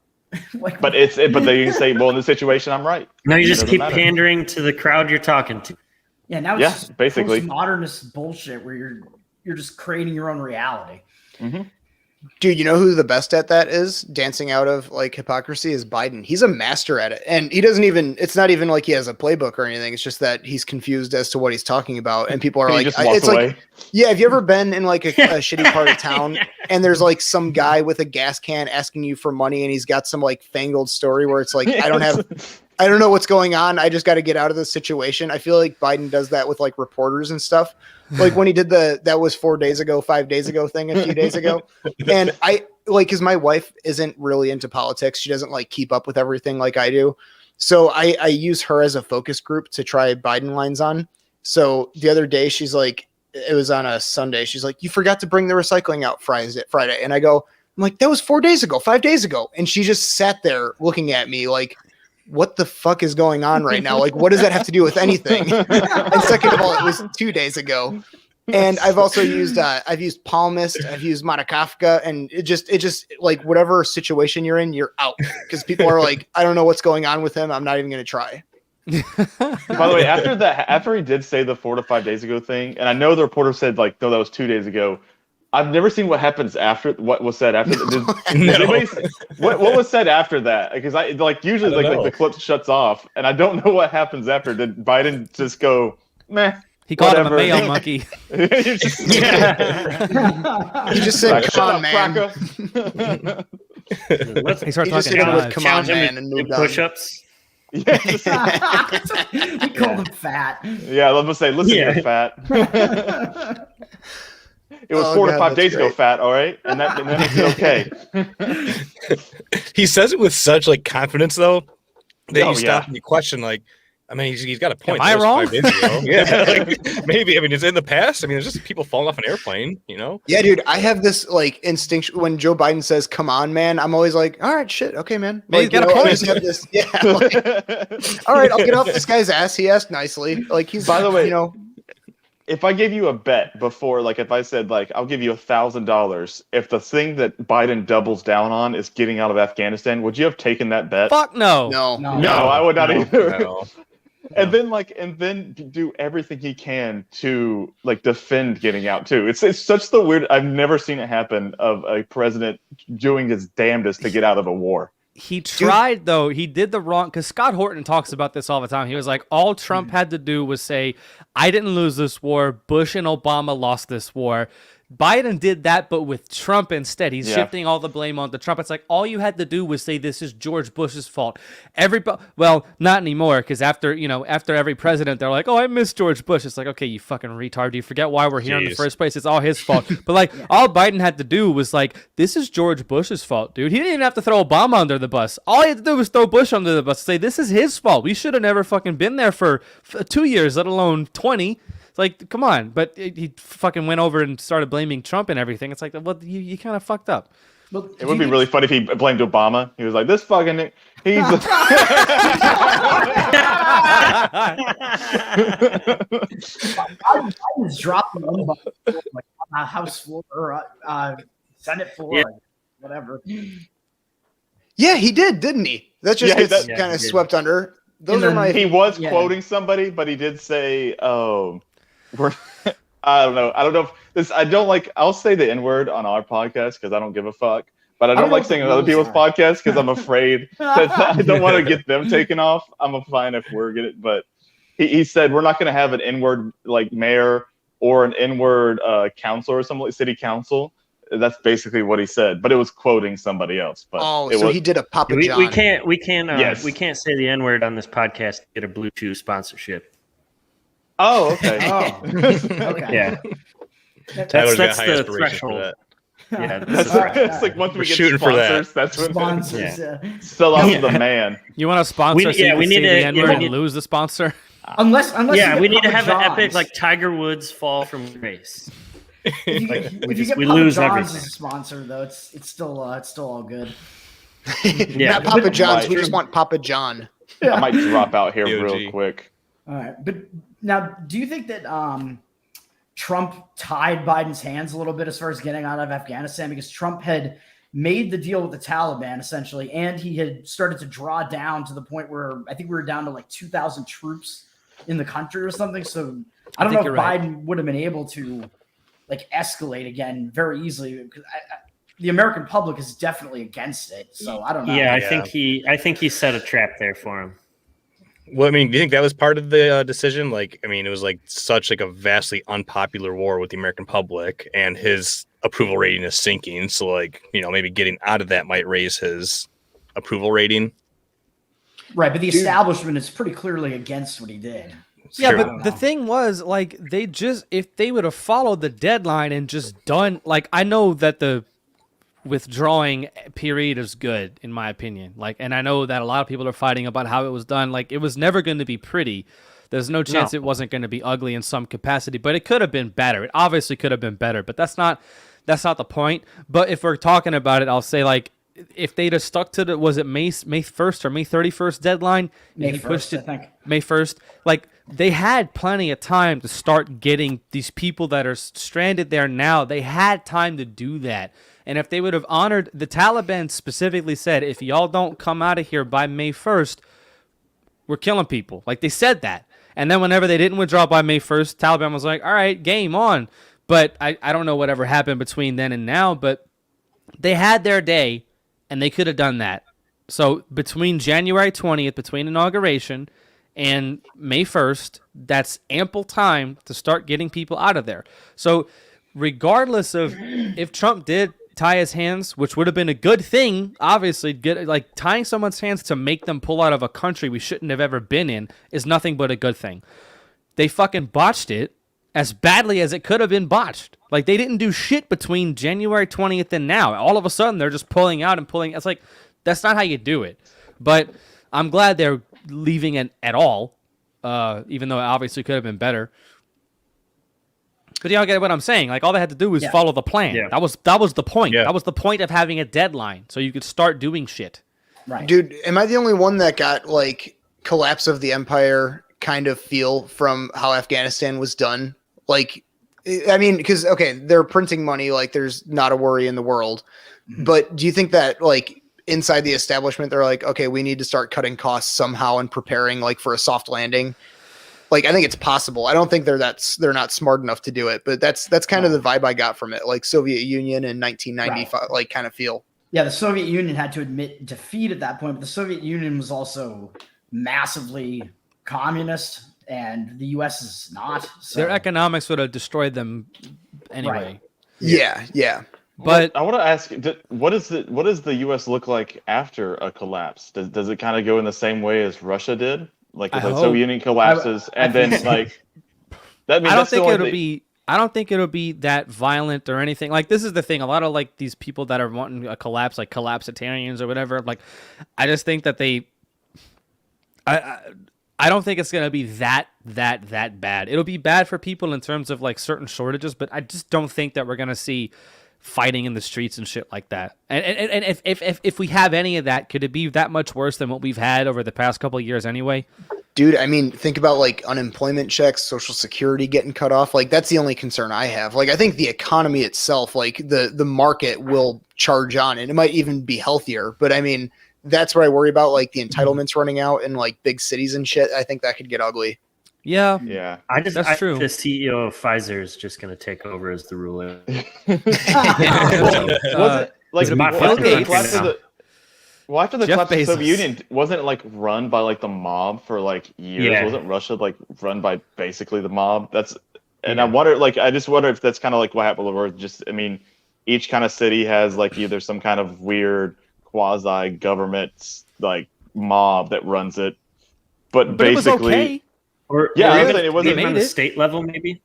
Like, But they can say, well, in this situation, I'm right. No, you It just doesn't keep matter. pandering to the crowd you're talking to. yeah, now it's Yeah, just basically. postmodernist bullshit where you're just creating your own reality. Dude, you know who the best at that is? Dancing out of like hypocrisy is Biden. He's a master at it. And he doesn't even, it's not even like he has a playbook or anything. It's just that he's confused as to what he's talking about. And people are He like, just walks it's away. like, yeah, have you ever been in like a shitty part of town and there's like some guy with a gas can asking you for money and he's got some like fangled story where it's like, I don't know what's going on. I just got to get out of this situation. I feel like Biden does that with like reporters and stuff. Like when he did that was 4 days ago, 5 days ago thing a few days ago. And I like, cause my wife isn't really into politics. She doesn't like keep up with everything like I do. So I use her as a focus group to try Biden lines on. So the other day she's like, it was on a Sunday. She's like, you forgot to bring the recycling out Friday. And I go, I'm like, that was 4 days ago, 5 days ago. And she just sat there looking at me like, what the fuck is going on right now? Like, what does that have to do with anything? And second of all, it was 2 days ago. And I've also used, I've used Palmist, I've used Matakafka, and it just like whatever situation you're in, you're out because people are like, I don't know what's going on with him. I'm not even going to try. By the way, after he did say the 4 to 5 days ago thing, and I know the reporter said like, no, that was 2 days ago. I've never seen what happens after what was said after. What was said after that? Because I like usually like the clip shuts off, and I don't know what happens after. Did Biden just go meh? He called him a whatever. male monkey. He just said, Shut come up, on, man. cracker. He started He just talking hit him with live. come on, Challenge him man, to and do moved on. push-ups. He called him fat. Yeah, let me say, listen, Yeah. you're fat. It was Oh, 4 to God, 5 that's days ago, great. fat. All right, and that makes it okay. He says it with such like confidence though that Oh, you stop yeah. and you question like, I mean, he's got a point. Am I That was wrong? 5 days ago. Yeah, like, maybe. I mean, it's in the past. I mean, there's just people falling off an airplane. You know. Yeah, dude, I have this like instinct when Joe Biden says, come on, man, I'm always like, all right, shit, okay, man. Man, he's Like, got you a know, I point. just have this, yeah, like, all right, I'll get off this guy's ass. He asked nicely. Like he's, By the way, you know, if I gave you a bet before, like if I said like I'll give you $1,000 if the thing that Biden doubles down on is getting out of Afghanistan, would you have taken that bet? Fuck no. no. No, I would not either. No. And then do everything he can to like defend getting out too. It's such the weird. I've never seen it happen of a president doing his damnedest to get out of a war. He tried, though. He did the wrong, because Scott Horton talks about this all the time. He was like, all Trump had to do was say, I didn't lose this war. Bush and Obama lost this war. Biden did that, but with Trump instead. He's Yeah. shifting all the blame onto Trump. It's like all you had to do was say this is George Bush's fault. Everybody, well, not anymore, because after every president, they're like, oh, I miss George Bush. It's like, okay, you fucking retard. Do you forget why we're here in the Jeez. first place? It's all his fault. But like, all Biden had to do was like, this is George Bush's fault, dude. He didn't even have to throw Obama under the bus. All he had to do was throw Bush under the bus. Say this is his fault. We should have never fucking been there for 2 years, let alone 20. Like, come on. But he fucking went over and started blaming Trump and everything. It's like, well, you kind of fucked up. Well, It would be really funny if he blamed Obama. He was like, "This fucking he's." Biden's dropping one like, I'm House floor or Senate floor, Yeah. whatever. Yeah, he did, didn't he? That just Yeah, gets yeah, kind he of did. swept under. Those And are then my. He was Yeah. quoting somebody, but he did say, we're I don't know. I don't know if this I don't like I'll say the N-word on our podcast because I don't give a fuck. But I don't don't know like what saying the on other rules people's are. podcasts because I'm afraid that I don't want to get them taken off. I'm fine if we're getting but he said we're not gonna have an N-word like mayor or an N-word council or something like city council. That's basically what he said, but it was quoting somebody else. But Oh, it so was, he did a Papa We John. Yes. we can't say the N word on this podcast to get a Blue Chew sponsorship. Oh, okay. Oh, okay. Yeah, Tyler's that's got high the aspirations for threshold. that. Yeah, That's, All right, it's like all once we We're get shooting for that. sponsors, that's when Sponsors. sell out to the Yeah. man. You want to sponsor? We- so you yeah, can we say need the to- N yeah, word we and need- lose the sponsor. Unless Yeah, you we get need to Papa have an epic John's. like Tiger Woods fall from grace. If you, like, if we you just- get we Papa lose John's everything. as a sponsor, though, it's still all good. Yeah. Not Papa John's. Right. We just want Papa John. I might drop out here real DOG. quick. All right, but now, do you think that Trump tied Biden's hands a little bit as far as getting out of Afghanistan? Because Trump had made the deal with the Taliban essentially, and he had started to draw down to the point where I think we were down to like 2,000 troops in the country or something. So I don't know think if you're right. Biden would have been able to like escalate again very easily because the American public is definitely against it. So I don't know. Yeah, Yeah. I think he set a trap there for him. Well, I mean, do you think that was part of the decision? Like, I mean, it was like such like a vastly unpopular war with the American public, and his approval rating is sinking. So, like, you know, maybe getting out of that might raise his approval rating. Right, but the Dude. establishment is pretty clearly against what he did. Yeah, Sure. but the thing was, like, they just, if they would have followed the deadline and just done, like, I know that the withdrawing period is good, in my opinion. Like, and I know that a lot of people are fighting about how it was done. Like, it was never going to be pretty. There's no chance it wasn't going to be ugly in some capacity, but it could have been better. It obviously could have been better, but that's not the point. But if we're talking about it, I'll say, like, if they'd have stuck to the, was it May 1st or May 31st deadline? May And he 1st, pushed I it think. May 1st. Like, they had plenty of time to start getting these people that are stranded there now. They had time to do that. And if they would have honored, the Taliban specifically said, if y'all don't come out of here by May 1st, we're killing people. Like, they said that. And then whenever they didn't withdraw by May 1st, Taliban was like, all right, game on. But I don't know whatever happened between then and now, but they had their day, and they could have done that. So between January 20th, between inauguration, and May 1st, that's ample time to start getting people out of there. So regardless of if Trump did tie his hands, which would have been a good thing, obviously, like tying someone's hands to make them pull out of a country we shouldn't have ever been in is nothing but a good thing. They fucking botched it as badly as it could have been botched. Like, they didn't do shit between January 20th and now. All of a sudden, they're just pulling out and pulling. It's like, that's not how you do it. But I'm glad they're leaving it at all, even though it obviously could have been better. But y'all get what I'm saying. Like, all they had to do was Yeah. follow the plan. Yeah. That was the point. Yeah. That was the point of having a deadline, so you could start doing shit. Right. Dude, am I the only one that got like collapse of the empire kind of feel from how Afghanistan was done? Like, I mean, because okay, they're printing money, like there's not a worry in the world. But do you think that like inside the establishment, they're like, okay, we need to start cutting costs somehow and preparing like for a soft landing? Like, I think it's possible. I don't think they're not smart enough to do it, but that's kind of the vibe I got from it, like Soviet Union in 1995, like kind of feel. Yeah, the Soviet Union had to admit defeat at that point, but the Soviet Union was also massively communist, and the U.S. is not. So. Their economics would have destroyed them anyway. Right. Yeah. But I want to ask, what does the U.S. look like after a collapse? Does it kind of go in the same way as Russia did? Like, I if the hope. Soviet Union collapses, and then like that. I don't think it'll be that violent or anything. Like, this is the thing. A lot of like these people that are wanting a collapse, like collapsitarians or whatever. Like, I just think that I don't think it's gonna be that bad. It'll be bad for people in terms of like certain shortages, but I just don't think that we're gonna see fighting in the streets and shit like that. And if we have any of that, could it be that much worse than what we've had over the past couple of years anyway? Dude, I mean, think about like unemployment checks, social security getting cut off. Like that's the only concern I have. Like I think the economy itself, like the market will charge on and it might even be healthier. But I mean, that's what I worry about, like the entitlements running out in like big cities and shit. I think that could get ugly. Yeah. Yeah. That's true. The CEO of Pfizer is just going to take over as the ruler. Wasn't like It'll be after Bill the Gates. collapse of the after the Jeff collapse of the Bezos. Soviet Union, wasn't it like run by like the mob for like years? Yeah. Wasn't Russia like run by basically the mob? That's and Yeah. I just wonder if that's kind of like what happened with just I mean, each kind of city has like either some kind of weird quasi government like mob that runs it, but But it was basically okay. Or Yeah, or I'm even, saying it wasn't- even on made the it. state level, maybe.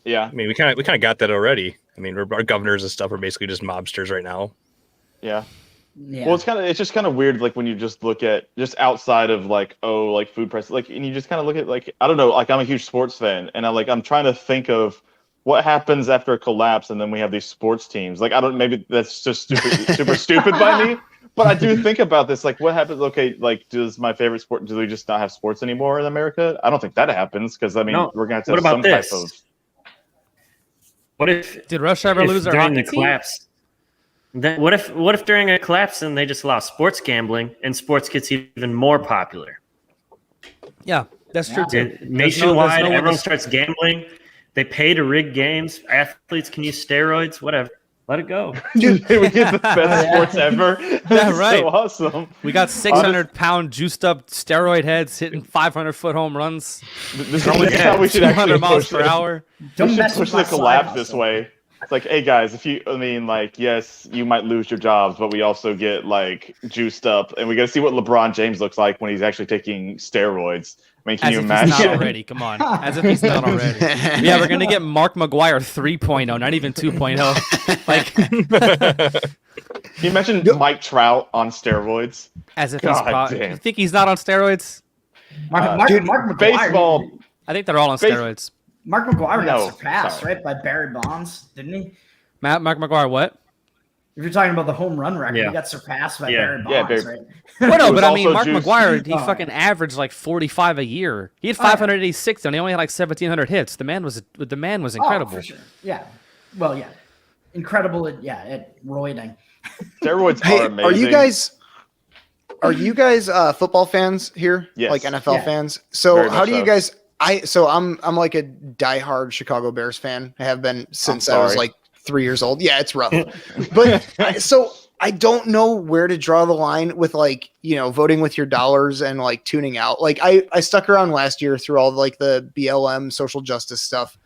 yeah. I mean, we kind of got that already. I mean, our governors and stuff are basically just mobsters right now. Yeah. Yeah. Well, it's just kind of weird, like when you just look at just outside of like like food prices, like and you just kind of look at like I don't know, like I'm a huge sports fan, and I'm trying to think of what happens after a collapse, and then we have these sports teams. Like I don't maybe that's just super stupid by me, but I do think about this. Like what happens? Okay, like does my favorite sport? Do we just not have sports anymore in America? I don't think that happens because I mean No. we're gonna have to What have about some this? type of. What if Did Russia ever lose their during hockey the team? collapse? Then what if during a collapse and they just allow sports gambling and sports gets even more popular? Yeah, that's true Yeah. too. Nationwide, no one everyone to- starts gambling. They pay to rig games. Athletes can use steroids. Whatever. Let it go. Dude, we get the best sports ever. That's right. so awesome. We got 600-pound juiced up steroid heads hitting 500-foot home runs. This is how we should 200 actually miles push per it. hour. Don't We should mess push with the my side collapse this hustle. way. It's like, hey guys, yes, you might lose your jobs, but we also get like juiced up, and we got to see what LeBron James looks like when he's actually taking steroids. I mean, can As you if he's not imagine? already. Come on. As if he's not already. Yeah, we're going to get Mark McGuire 3.0, not even 2.0. Like, Can you imagine Mike Trout on steroids? as if God he's damn. You think he's not on steroids? Mark McGuire, Baseball. I think they're all on Base- steroids. Mark McGuire No, got surpassed, sorry. right, by Barry Bonds, didn't he? Mark McGuire, what? If you're talking about the home run record, Yeah. he got surpassed by Yeah. Barry Bonds, Yeah, Barry- right? Well, no, It was but I mean, also Mark juiced. McGuire, he Oh. fucking averaged like 45 a year. He had Oh, yeah. 586, and he only had like 1,700 hits. The man was incredible. Oh, for sure. Yeah. Well, yeah. Incredible at roiding. Steroids Hey, are amazing. are you guys football fans here? Yes. Like NFL Yeah. fans? So Very how much do you so. guys I'm like a diehard Chicago Bears fan. I have been since I was sorry. like 3 years old. Yeah, it's rough. But so I don't know where to draw the line with like, voting with your dollars and like tuning out. Like I stuck around last year through all like the BLM social justice stuff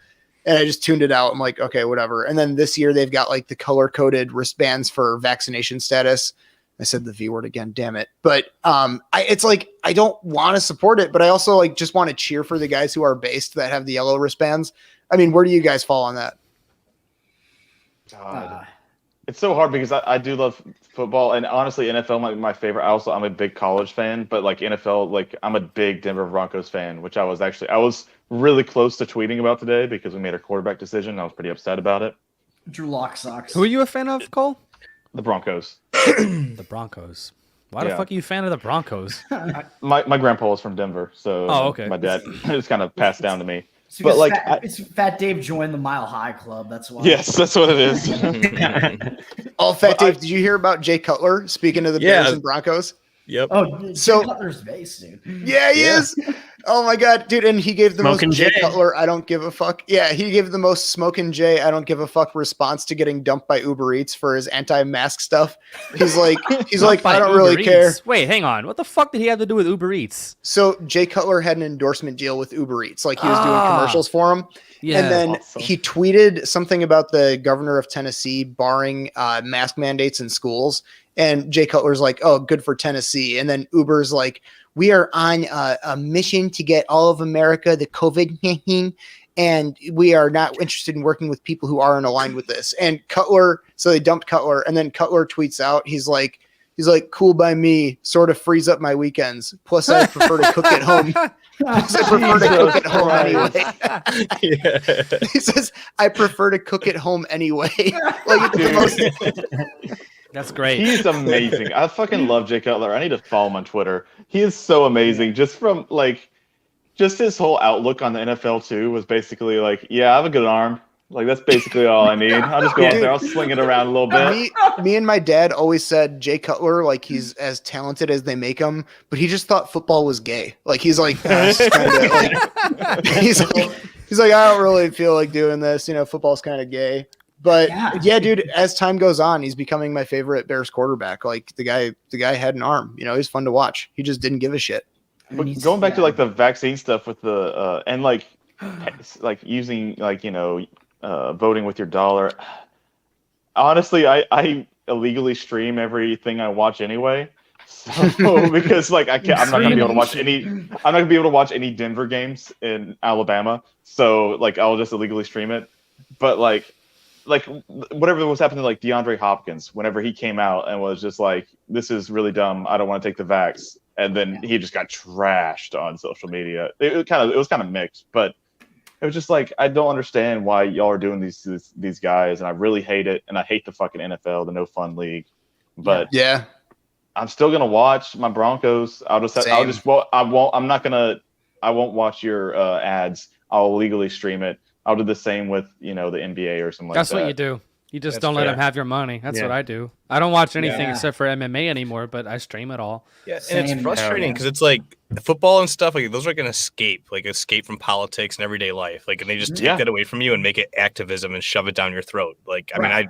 and I just tuned it out. I'm like, okay, whatever. And then this year they've got like the color coded wristbands for vaccination status. I said the V word again, damn it. But it's like I don't want to support it, but I also like just want to cheer for the guys who are based that have the yellow wristbands. I mean, where do you guys fall on that? God. It's so hard because I do love football, and honestly, NFL might be my favorite. I'm a big college fan, but like NFL, like I'm a big Denver Broncos fan, which I was really close to tweeting about today because we made a quarterback decision. I was pretty upset about it. Drew Lock sucks. Who are you a fan of, Cole? The Broncos. The Broncos. Why the Yeah. fuck are you a fan of the Broncos? My grandpa was from Denver, so Oh, okay. my dad it's kind of passed down to me. It's because But, like, It's Fat Dave joined the Mile High Club. That's why. Yes, that's what it is. Oh, Fat But Dave, did you hear about Jay Cutler? Speaking of the Yeah. Bears and Broncos. Yep. Oh, So- so Cutler's base, dude. Yeah, he is. Oh my god, dude! And he gave the Smokin' most Jay Jay. Cutler. I don't give a fuck. Yeah, he gave the most Smokin' Jay. I don't give a fuck response to getting dumped by Uber Eats for his anti-mask stuff. He's like, By I don't Uber really care. Eats. Wait, hang on. What the fuck did he have to do with Uber Eats? So Jay Cutler had an endorsement deal with Uber Eats, like he was doing Ah. commercials for him. Yeah. And then Awesome. he tweeted something about the governor of Tennessee barring mask mandates in schools. And Jay Cutler's like, oh, good for Tennessee. And then Uber's like, we are on a mission to get all of America the COVID and we are not interested in working with people who aren't aligned with this. And Cutler, so they dumped Cutler. And then Cutler tweets out, he's like, cool by me, sort of frees up my weekends. Plus, I prefer to cook at home. Plus, I prefer to cook at home anyway. Yeah. He says, I prefer to cook at home anyway. Like, the most, That's great. He's amazing. I fucking love Jay Cutler. I need to follow him on Twitter He is so amazing. Just from like, just his whole outlook on the NFL too was basically like, yeah, I have a good arm. Like that's basically all I need. I'll just go out there, I'll swing it around a little bit. Me and my dad always said Jay Cutler, like he's as talented as they make him, but he just thought football was gay. Like he's like, he's like, I don't really feel like doing this. You know, football's kind of gay. But yeah, dude, as time goes on, he's becoming my favorite Bears quarterback. Like the guy had an arm. You know, he's fun to watch. He just didn't give a shit. But going back to like the vaccine stuff with the and like using like voting with your dollar. Honestly, I illegally stream everything I watch anyway. So because like I'm not gonna be able to watch any Denver games in Alabama. So like I'll just illegally stream it. But like whatever was happening to like DeAndre Hopkins whenever he came out and was just like, this is really dumb. I don't want to take the vax. And then he just got trashed on social media. It was kind of mixed, but it was just like, I don't understand why y'all are doing these guys, and I really hate it. And I hate the fucking NFL, the no fun league. But yeah, I'm still gonna watch my Broncos. I won't watch your ads. I'll legally stream it. I'll do the same with the NBA or something like that. That's what you do. You just don't let them have your money. That's what I do. I don't watch anything except for MMA anymore, but I stream it all. Yeah, and it's frustrating because it's like football and stuff like those are like an escape from politics and everyday life. Like, and they just take that away from you and make it activism and shove it down your throat. Like, I mean,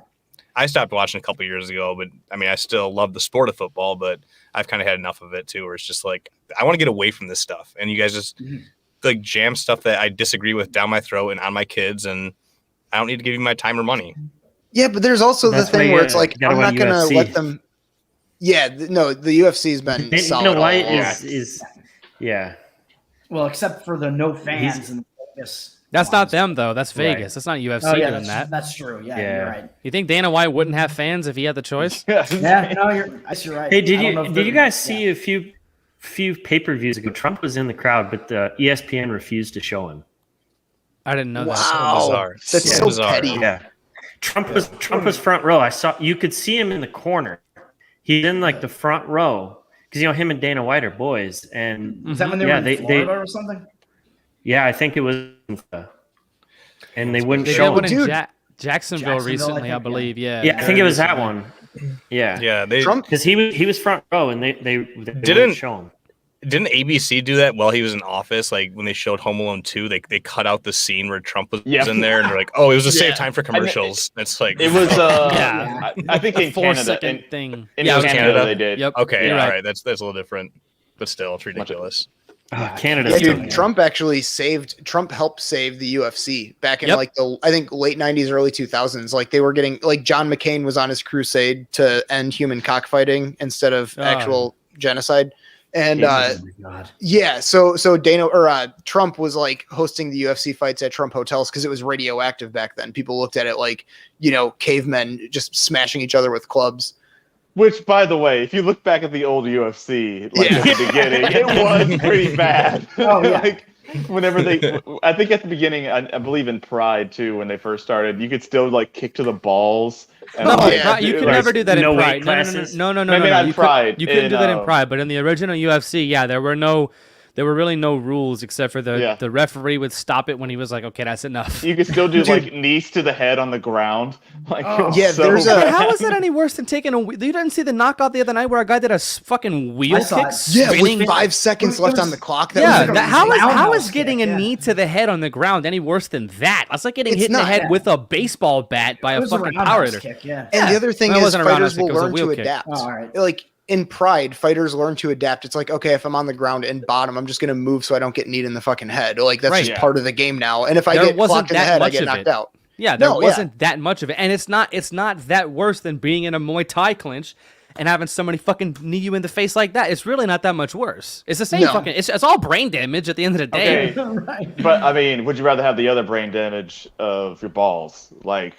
I stopped watching a couple years ago, but I mean, I still love the sport of football, but I've kind of had enough of it too. Where it's just like I want to get away from this stuff, and you guys just like jam stuff that I disagree with down my throat and on my kids, and I don't need to give you my time or money. Yeah, but there's also the thing where it's like I'm not gonna let them. Yeah, no, the UFC's been solid. Dana White is Well, except for the no fans and Vegas. That's not them though. That's Vegas. Right. That's not UFC doing that. That's true. Yeah, you're right. You think Dana White wouldn't have fans if he had the choice? Yeah, no, you're right. Hey, did you guys see a few pay-per-views ago? Trump was in the crowd, but the ESPN refused to show him. I didn't know that. Wow, bizarre. That's so bizarre. petty. Yeah. Trump was front row. You could see him in the corner. He's in like the front row because him and Dana White are boys. And was that when they were in Florida or something? Yeah, I think it was. And they wouldn't They show did him. one in Jacksonville recently, I believe. Yeah. Yeah, I think it was that one. Yeah, Yeah, because he was front row and they didn't show him. Didn't ABC do that while he was in office? Like when they showed Home Alone 2, they cut out the scene where Trump was in there, and they're like, "Oh, it was to save time for commercials." It's like it was. I think in Canada, thing. In Canada they did. Yep. okay, all right. right, that's a little different, but still, it's ridiculous. Canada. Yeah, dude, Trump helped save the UFC back in like I think late 90s, early 2000s. Like they were getting like John McCain was on his crusade to end human cockfighting instead of actual genocide. And so Trump was like hosting the UFC fights at Trump hotels because it was radioactive back then. People looked at it like, cavemen just smashing each other with clubs. Which, by the way, if you look back at the old UFC, at the beginning, it was pretty bad. Oh, yeah. Like, whenever I think at the beginning, I believe in Pride too, when they first started, you could still like kick to the balls. And, you could never do that in Pride. No. Maybe not Pride. You couldn't do that in Pride, but in the original UFC, there were really no rules except for the referee would stop it when he was like, okay, that's enough. You could still do like knees to the head on the ground. Like, how is that any worse than taking you didn't see the knockout the other night where a guy did a fucking wheel kick? With 5 seconds left on the clock. How is getting a knee to the head on the ground any worse than that? That's like getting hit in the head with a baseball bat by a fucking power hitter. And the other thing is fighters will learn to adapt. Like in Pride, fighters learn to adapt. It's like, okay, if I'm on the ground and bottom, I'm just going to move so I don't get kneed in the fucking head. Like that's just part of the game now. And if I get clocked in the head, I get knocked out. Yeah, there wasn't that much of it. And it's not that worse than being in a Muay Thai clinch and having somebody fucking knee you in the face like that. It's really not that much worse. It's the same fucking it's all brain damage at the end of the day. Okay. Right. But I mean, would you rather have the other brain damage of your balls? Like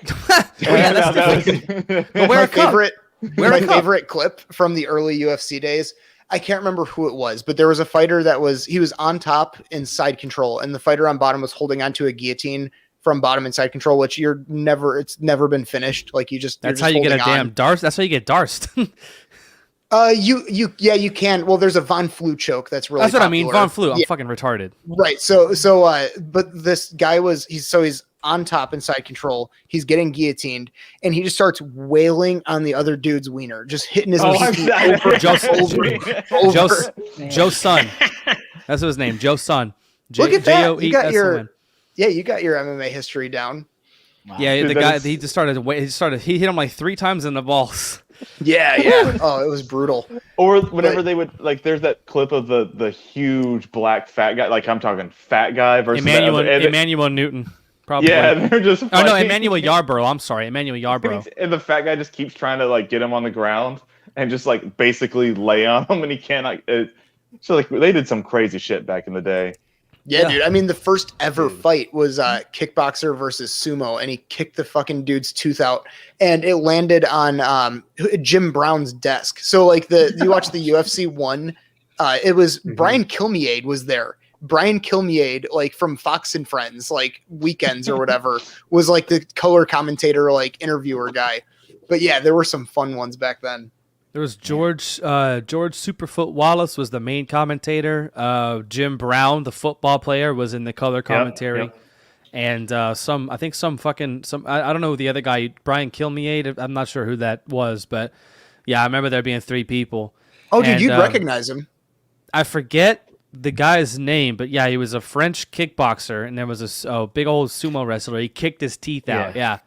My favorite clip from the early UFC days, I can't remember who it was, but there was a fighter he was on top in side control, and the fighter on bottom was holding onto a guillotine from bottom and side control, which it's never been finished. Like that's how you get a damn darce. That's how you get darsed. You can. Well, there's a Von Flu choke that's really. That's what I mean. popular. Von Flu. I'm Yeah, fucking retarded. right. But this guy he's on top inside control. He's getting guillotined, and he just starts wailing on the other dude's wiener, just hitting his Oh, knee I'm over, over. Joe Son. That's his name. Joe Son. Look at that. J-O-E-S-O-N. You got you got your MMA history down. Yeah, Dude, the that guy. is- He hit him like 3 times in the balls. Yeah. Oh, it was brutal. Or whenever they would like, there's that clip of the huge black fat guy. Like I'm talking fat guy versus Emmanuel Newton. Probably. Yeah, they're just. Oh no, fighting. Emmanuel Yarborough. I'm sorry, Emmanuel Yarborough. And the fat guy just keeps trying to like get him on the ground and just like basically lay on him, and he cannot. So like they did some crazy shit back in the day. Yeah, Yeah. dude. I mean, the first ever fight was kickboxer versus sumo, and he kicked the fucking dude's tooth out, and it landed on Jim Brown's desk. So like you watch the UFC one, it was Brian Kilmeade was there. Brian Kilmeade, like from Fox and Friends, like Weekends or whatever, was like the color commentator, like interviewer guy. But yeah, there were some fun ones back then. There was George Superfoot Wallace was the main commentator. Jim Brown, the football player, was in the color commentary. yep. And I don't know who the other guy, Brian Kilmeade. I'm not sure who that was, but yeah, I remember there being 3 people. Oh, dude, And, you'd recognize him. I forget the guy's name, but yeah, he was a French kickboxer, and there was a big old sumo wrestler. He kicked his teeth out. Yeah.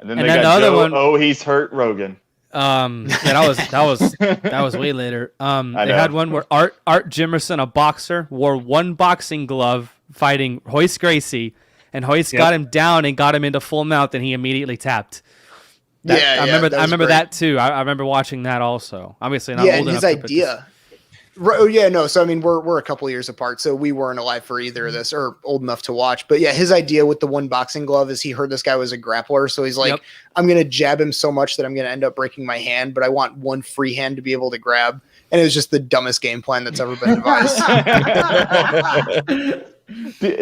And then And they then got the other Joe, one- oh, he's hurt Rogan. That was way later. They know. had one where Art Jimerson, a boxer, wore one boxing glove fighting Hoist Gracie, and Hoist got him down and got him into full mount, and he immediately tapped. I remember that too. I remember watching that also. Obviously, not Yeah, old and enough his to put idea. Right, oh, yeah, no. So I mean, we're a couple years apart, so we weren't alive for either of this, or old enough to watch. But yeah, his idea with the one boxing glove is he heard this guy was a grappler, so he's like, Yep. I'm gonna jab him so much that I'm gonna end up breaking my hand, but I want one free hand to be able to grab. And it was just the dumbest game plan that's ever been devised.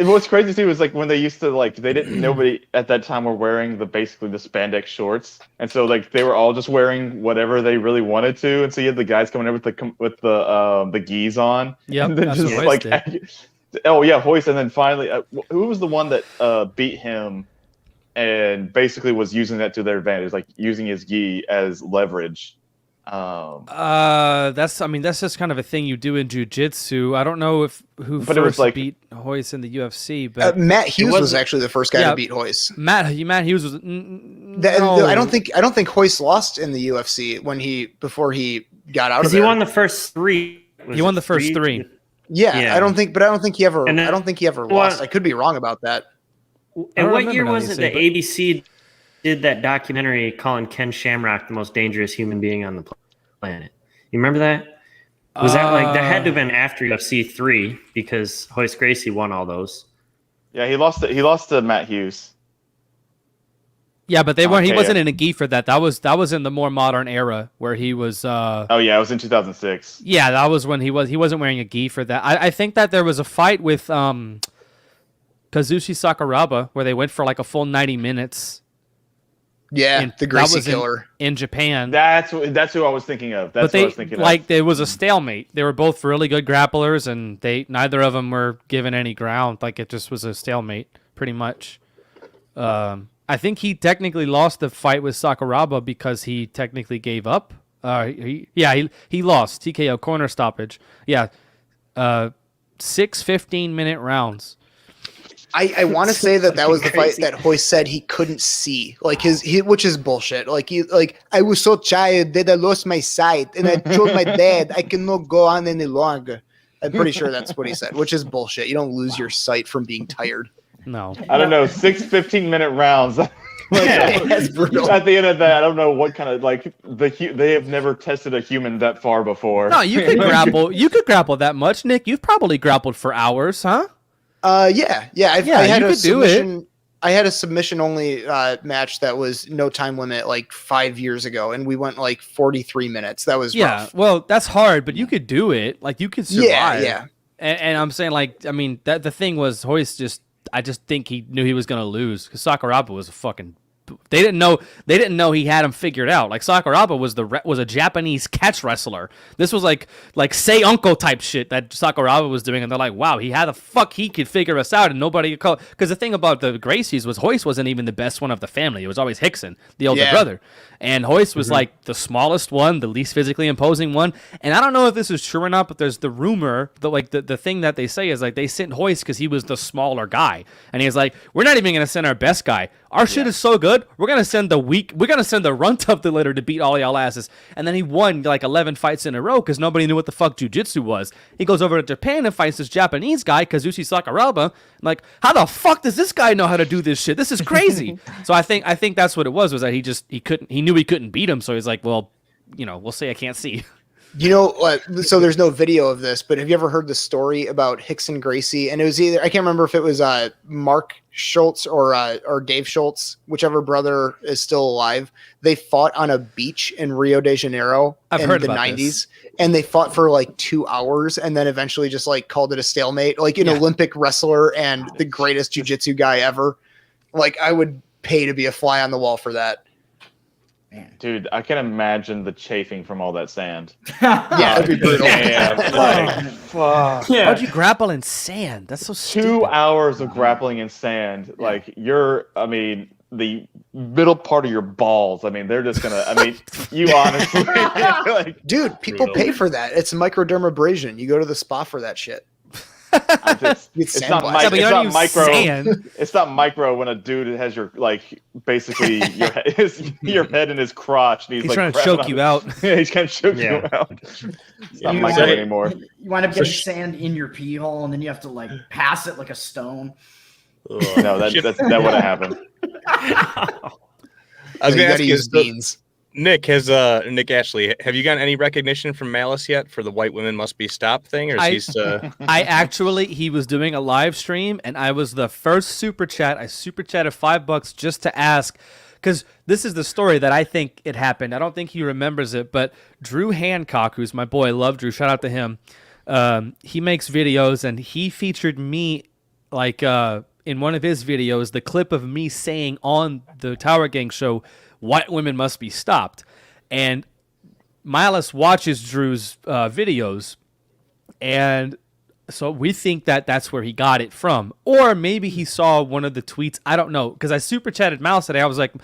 What's crazy too is like when they used to like nobody at that time were wearing basically the spandex shorts, and so like they were all just wearing whatever they really wanted to, and so you had the guys coming in with the gis on. Yep, and then that's what just Hoist like did. oh yeah, Hoist, and then finally who was the one that beat him and basically was using that to their advantage, like using his gi as leverage. That's just kind of a thing you do in jiu-jitsu. I don't know who But it was first like- beat Hoist in the UFC, but Matt Hughes was wasn't- actually the first guy Yeah. to beat Hoist. Matt Hughes was. I don't think Hoist lost in the UFC before he got out of Because there. he won the first 3. He won the first 3. Yeah, Yeah. I don't think he ever. And then- I don't think he ever well, lost. I could be wrong about that. I And don't what remember year now was you it say, that but- ABC did that documentary calling Ken Shamrock the most dangerous human being on the planet? You remember that? Was that like that had to have been after UFC 3 because Hoist Gracie won all those? Yeah, he lost to Matt Hughes. Yeah, but they weren't. He Okay, wasn't yeah. in a gi for that. That was in the more modern era where he was. Oh yeah, it was in 2006. Yeah, that was when he wasn't wearing a gi for that. I think that there was a fight with Kazushi Sakuraba where they went for like a full 90 minutes Yeah, And the that Gracie was in- killer. in Japan. That's who I was thinking of. That's but what I was thinking of. there was a stalemate. They were both really good grapplers, and neither of them were given any ground. Like it just was a stalemate, pretty much. I think he technically lost the fight with Sakuraba because he technically gave up. He lost TKO corner stoppage. Yeah, 6 15-minute rounds. I want to say that was the fight Crazy. that Hoist said he couldn't see, like which is bullshit. Like I was so tired that I lost my sight, and I told my dad I cannot go on any longer. I'm pretty sure that's what he said, which is bullshit. You don't lose your sight from being tired. No. I don't know, 6 15-minute rounds. That's brutal. At the end of that, I don't know what kind of like they have never tested a human that far before. No, you could grapple. You could grapple that much, Nick. You've probably grappled for hours, huh? Yeah. I had you a could do it. submission. I had a submission only match that was no time limit like 5 years ago, and we went like 43 minutes. That was Yeah. rough. Well, that's hard, but you could do it. Like you could survive. Yeah. And I'm saying, like, I mean, that the thing was Hoist I just think he knew he was gonna lose because Sakuraba was a fucking They didn't know he had him figured out. Like Sakuraba was a Japanese catch wrestler. This was like say uncle type shit that Sakuraba was doing, and they're like, wow, how the fuck he could figure us out, and nobody could call. Because the thing about the Gracies was Hoist wasn't even the best one of the family. It was always Hickson, the older brother, and Hoist was like the smallest one, the least physically imposing one. And I don't know if this is true or not, but there's the rumor that like the thing that they say is like they sent Hoist because he was the smaller guy, and he was like, we're not even gonna send our best guy. Our shit is so good. We're gonna send the runt of the litter to beat all y'all asses. And then he won like 11 fights in a row because nobody knew what the fuck jiu-jitsu was. He goes over to Japan and fights this Japanese guy, Kazushi Sakuraba. I'm like, how the fuck does this guy know how to do this shit? This is crazy. So I think that's what it was that he knew he couldn't beat him. So he's like, well, we'll say I can't see. You know, so there's no video of this, but have you ever heard the story about Rickson Gracie? And it was either, I can't remember if it was Mark Schultz or Dave Schultz, whichever brother is still alive. They fought on a beach in Rio de Janeiro in the 90s. This. And they fought for like 2 hours and then eventually just like called it a stalemate. Like an Olympic wrestler and the greatest jiu-jitsu guy ever. Like I would pay to be a fly on the wall for that. Dude, I can imagine the chafing from all that sand. Yeah, that'd be brutal. Fuck. Yeah. How'd you grapple in sand? That's so stupid. 2 hours of grappling in sand. Like the middle part of your balls. I mean, they're just gonna. You honestly, like, dude, people pay for that. It's microdermabrasion. You go to the spa for that shit. It's not micro. It's not micro when a dude has your basically your head in his crotch. And he's like trying to choke you out. Yeah, he's trying to choke you out. It's not micro anymore. You wind up getting sand in your pee hole, and then you have to like pass it like a stone. No, that wouldn't happen. I was going to ask you, beans. Nick Ashley, have you gotten any recognition from Malice yet for the white women must be stopped thing? Or is he was doing a live stream, and I was the first super chat. I super chatted $5 just to ask, because this is the story that I think it happened. I don't think he remembers it, but Drew Hancock, who's my boy, love Drew, shout out to him. He makes videos, and he featured me in one of his videos, the clip of me saying on the Tower Gang show, white women must be stopped. And Miles watches Drew's videos, and so we think that that's where he got it from. Or maybe he saw one of the tweets. I don't know, because I super chatted Miles today. I was like,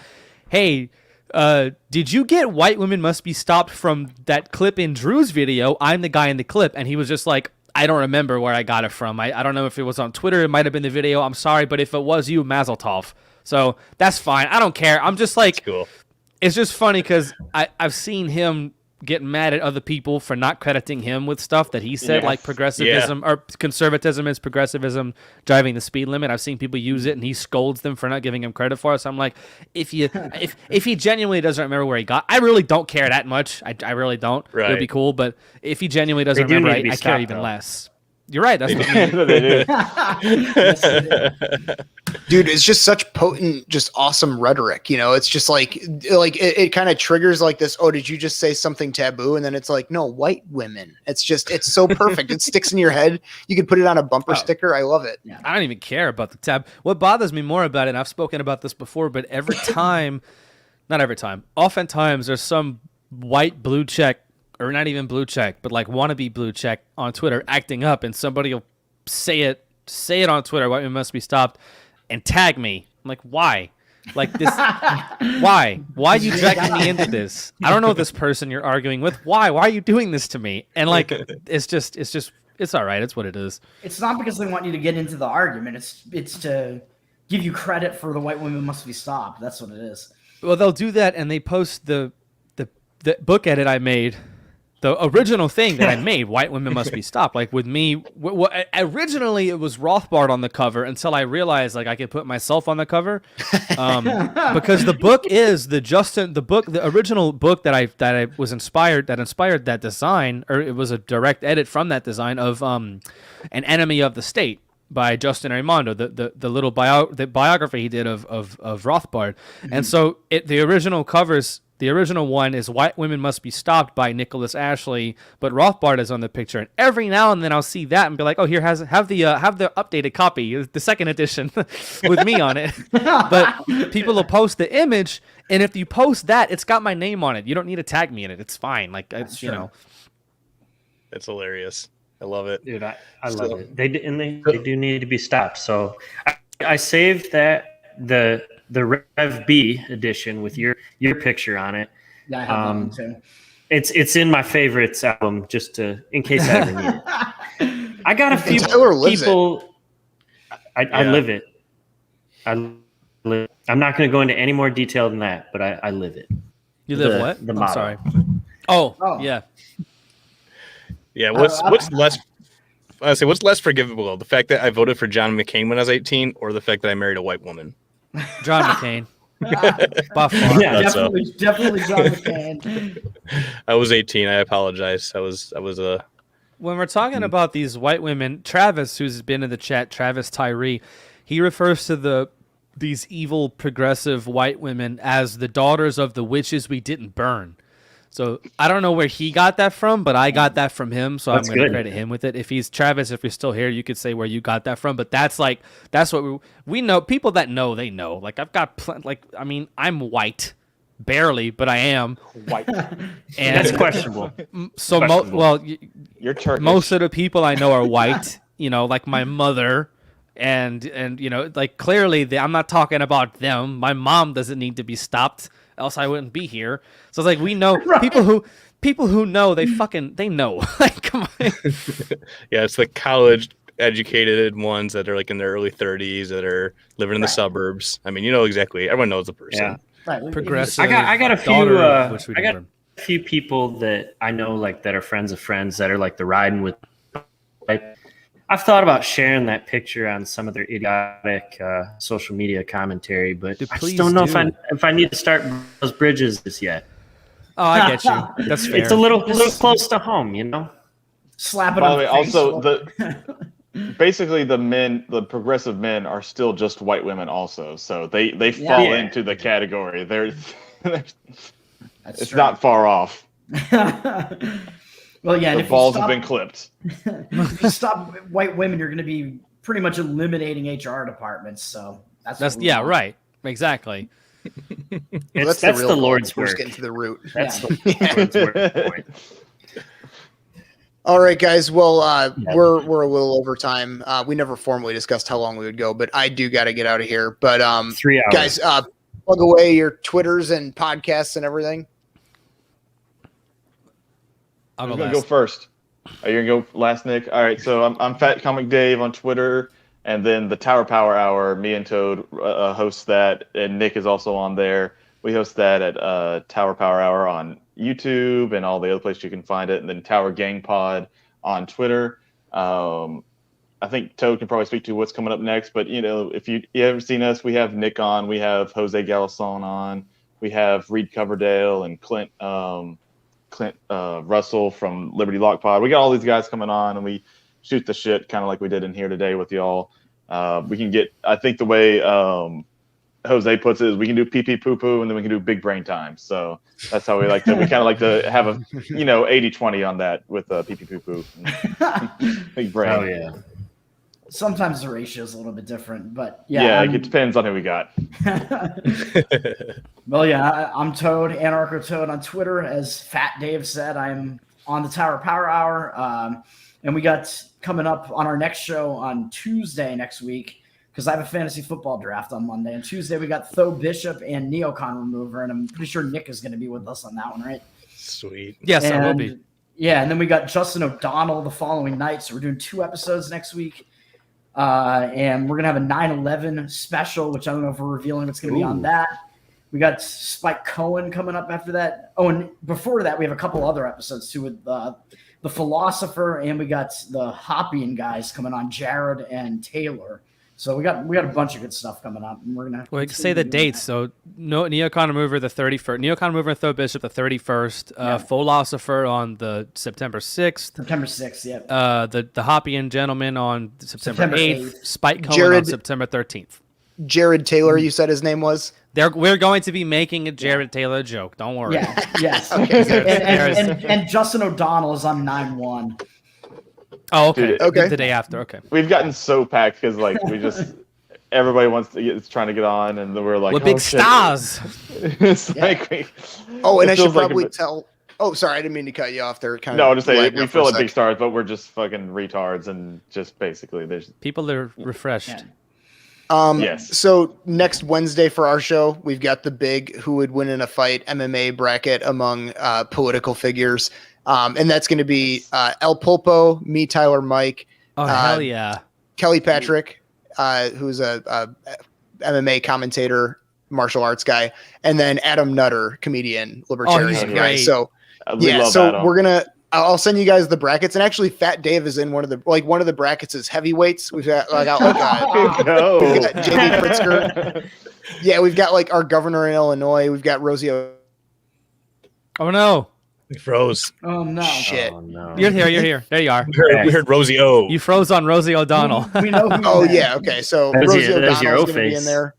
hey, did you get white women must be stopped from that clip in Drew's video? I'm the guy in the clip. And he was just like, I don't remember where I got it from. I don't know if it was on Twitter. It might have been the video. I'm sorry, but if it was you, Mazel Tov. So that's fine. I don't care. I'm just like, cool. It's just funny because I've seen him get mad at other people for not crediting him with stuff that he said, like progressivism or conservatism is progressivism driving the speed limit. I've seen people use it, and he scolds them for not giving him credit for it. So I'm like, if he genuinely doesn't remember where he got, I really don't care that much. I really don't. Right. It would be cool, but if he genuinely doesn't remember, I care even less. You're right. That's what they do. Dude, it's just such potent, just awesome rhetoric. It's just like it kind of triggers like this. Oh, did you just say something taboo? And then it's like, no, white women. It's so perfect. It sticks in your head. You could put it on a bumper sticker. I love it. Yeah. I don't even care about the tab. What bothers me more about it, and I've spoken about this before, but every time, not every time, oftentimes there's some white blue check, or not even blue check, but like wannabe blue check on Twitter acting up, and somebody will say it on Twitter, white women must be stopped, and tag me. I'm like, why? Like this, why? Why are you dragging me into this? I don't know this person you're arguing with. Why? Why are you doing this to me? And like, it's all right. It's what it is. It's not because they want you to get into the argument. It's to give you credit for the white women must be stopped. That's what it is. Well, they'll do that, and they post the book edit I made. The original thing that I made, White Women Must Be Stopped, like with me, originally it was Rothbard on the cover until I realized like I could put myself on the cover, because the book is the original book that I was inspired that design, or it was a direct edit from that design of An Enemy of the State by Justin Raimondo, the little biography he did of Rothbard, and so the original covers The original one is White Women Must Be Stopped by Nicholas Ashley, but Rothbard is on the picture. And every now and then I'll see that and be like, oh, here, have the updated copy, the second edition with me on it. But people will post the image, and if you post that, it's got my name on it. You don't need to tag me in it. It's fine. Like, it's, you know. It's hilarious. I love it. Dude, I love it. They do need to be stopped. So I saved the Rev B edition with your picture on it. Yeah, I have that one too. It's in my favorites album, just in case I ever need it. I got a few Tyler lives people. I live it. I'm not going to go into any more detail than that, but I live it. You live what? The I'm motto. sorry. Oh, Oh. yeah. Yeah, what's less? Honestly, what's less forgivable? The fact that I voted for John McCain when I was 18, or the fact that I married a white woman? John McCain. By far. Yeah. That's Definitely John McCain. I was 18. I apologize. I was a. When we're talking about these white women, Travis, who's been in the chat, Travis Tyree, he refers to these evil progressive white women as the daughters of the witches we didn't burn. So I don't know where he got that from, but I got that from him. So That's I'm going to good. credit him with it. If he's Travis, if you're still here, you could say where you got that from. But that's what we know. People that know, they know. Like I've got I'm white, barely, but I am. White. And That's questionable. so questionable. You're Turkish. most of the people I know are white. Like my mother. And like clearly I'm not talking about them. My mom doesn't need to be stopped, else I wouldn't be here. So it's like we know Right. people who know they know. Like come on. Yeah, it's the college educated ones that are like in their early 30s that are living in the Right. suburbs. I mean, you know exactly. Everyone knows the person. Yeah. Right. Progressive. I got a few. daughter of which we I got didn't a few people that I know, like that are friends of friends that are like the riding with. I've thought about sharing that picture on some of their idiotic social media commentary, but Dude, I please just don't know do. if I need to start those bridges just yet. Oh, I get you. That's fair. It's a little close to home, you know. Slap it By on the way, the face. also basically the progressive men are still just white women also, so they fall Yeah. into the category. That's It's true. not far off. Well, yeah. And The if balls you have stop, been clipped. if you stop white women, you're going to be pretty much eliminating HR departments. So that's what we want. right. Exactly. Well, That's real the goal. Lord's We're just work. getting to the root. That's Yeah. the Lord's work. Boy. All right, guys. Well, Yeah. we're a little over time. We never formally discussed how long we would go, but I do got to get out of here. But 3 hours. guys, plug away your Twitters and podcasts and everything. I'll Who's go gonna go last. first? Are you gonna go last, Nick? All right. So I'm Fat Comic Dave on Twitter, and then the Tower Power Hour. Me and Toad host that, and Nick is also on there. We host that at Tower Power Hour on YouTube and all the other places you can find it, and then Tower Gang Pod on Twitter. I think Toad can probably speak to what's coming up next, but if you haven't seen us, we have Nick on, we have Jose Galison on, we have Reed Coverdale and Clint Russell from Liberty Lock Pod. We got all these guys coming on, and we shoot the shit kind of like we did in here today with y'all. We can get, I think the way Jose puts it is we can do pee pee poo poo, and then we can do big brain time. So that's how we like to. We kind of like to have a 80-20 on that with pee pee poo poo, big brain. Oh yeah. Sometimes the ratio is a little bit different, but yeah. Yeah, it depends on who we got. Well, yeah, I'm Toad, Anarcho Toad on Twitter. As Fat Dave said, I'm on the Tower Power Hour. And we got coming up on our next show on Tuesday next week, because I have a fantasy football draft on Monday. And Tuesday we got Tho Bishop and Neocon Remover, and I'm pretty sure Nick is going to be with us on that one, right? Sweet. Yes, I will be. Yeah, and then we got Justin O'Donnell the following night. So we're doing 2 episodes next week. And we're going to have a 9/11 special, which I don't know if we're revealing what's going to be on that. We got Spike Cohen coming up after that. Oh, and before that, we have a couple other episodes too with the Philosopher, and we got the Hoppian guys coming on, Jared and Taylor. So we got a bunch of good stuff coming up, and we're gonna. Well, say the dates. So, Neocon Remover the 31st, Neocon Remover and Tho Bishop the 31st, Philosopher on the September 6th, September 6th. Yeah. the Hoppian Gentleman on September September 8th, 8th. Spike Cohen on Jared- September 13th. Jared Taylor, you said his name was. We're going to be making a Jared Taylor joke. Don't worry. Yeah, yes. There's- And Justin O'Donnell is on 9-1. Oh, okay. Dude, okay. The day after. Okay. We've gotten so packed because like we just everybody wants to is trying to get on, and we're like, We're oh, big shit. stars. It's like we. Oh, and it I should feels like a probably bit- tell. Oh, sorry, I didn't mean to cut you off there. Kind No, of I'm just saying lagged we out for feel a like sec. big stars, but we're just fucking retards and just basically there's People are refreshed. Yeah. Yes. So next Wednesday for our show, we've got the big who would win in a fight MMA bracket among political figures, and that's going to be El Pulpo, me, Tyler, Mike, Oh, hell yeah. Kelly Patrick, who's a MMA commentator, martial arts guy, and then Adam Nutter, comedian, libertarian guy. great. So we yeah, love so Adam. we're gonna. I'll send you guys the brackets, and actually, Fat Dave is in one of the brackets is heavyweights. We've got like Go. we've got Jamie Pritzker. Yeah, we've got like our governor in Illinois. We've got Rosie. Oh, no. We froze. Oh no. Shit. Oh, no. You're here. There you are. We heard Rosie O. You froze on Rosie O'Donnell. We know who Oh you yeah, okay. So There's Rosie your- there's your O'Donnell's gonna be O-face. in there.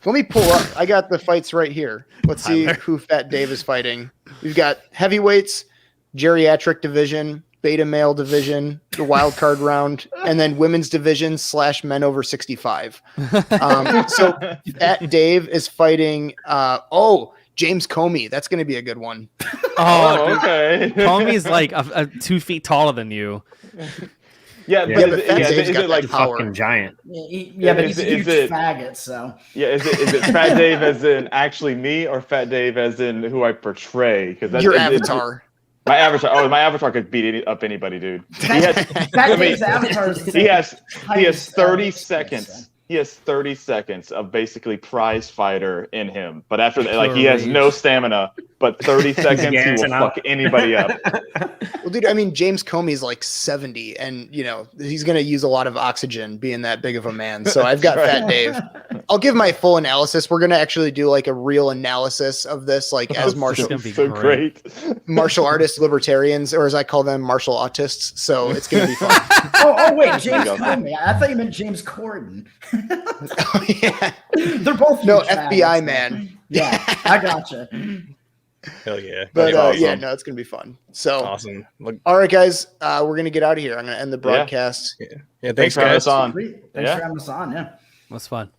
Let me pull up. I got the fights right here. Let's see Tyler. who Fat Dave is fighting. We've got heavyweights, geriatric division, beta male division, the wild card round, and then women's division / men over 65. So Fat Dave is fighting. James Comey. That's going to be a good one. Oh, dude. okay. Comey's like 2 feet taller than you. Yeah, Yeah, but but is Fat it, Dave's is got it like that power. Fucking giant. Yeah, but Is he's a it- huge is it- faggot, so. yeah? Is it Fat Dave as in actually me or Fat Dave as in who I portray? Because that's Your it- avatar. My avatar. Oh, my avatar could beat up anybody, dude. He has, Fat Dave's avatar is he has 30 height, seconds. He has 30 seconds of basically prize fighter in him. But after that, like he has no stamina. But 30 seconds, he will gassing out. fuck anybody up. Well, dude, I mean, James Comey's like 70, and he's going to use a lot of oxygen being that big of a man. So I've got That's Fat Dave. I'll give my full analysis. We're going to actually do like a real analysis of this, like as Marshall- martial gonna be so great. great. martial artists, libertarians, or as I call them, martial autists. So it's going to be fun. Oh wait, James go. Comey. I thought you meant James Corden. Oh, yeah. They're both No, huge FBI faggots, man. Yeah, I gotcha. Hell yeah. But That's awesome. yeah, no, it's going to be fun. So, Awesome. Look, all right, guys, we're going to get out of here. I'm going to end the broadcast. yeah, Thanks thanks, for having guys. us on. Thanks Yeah. for having us on. Yeah. That's fun.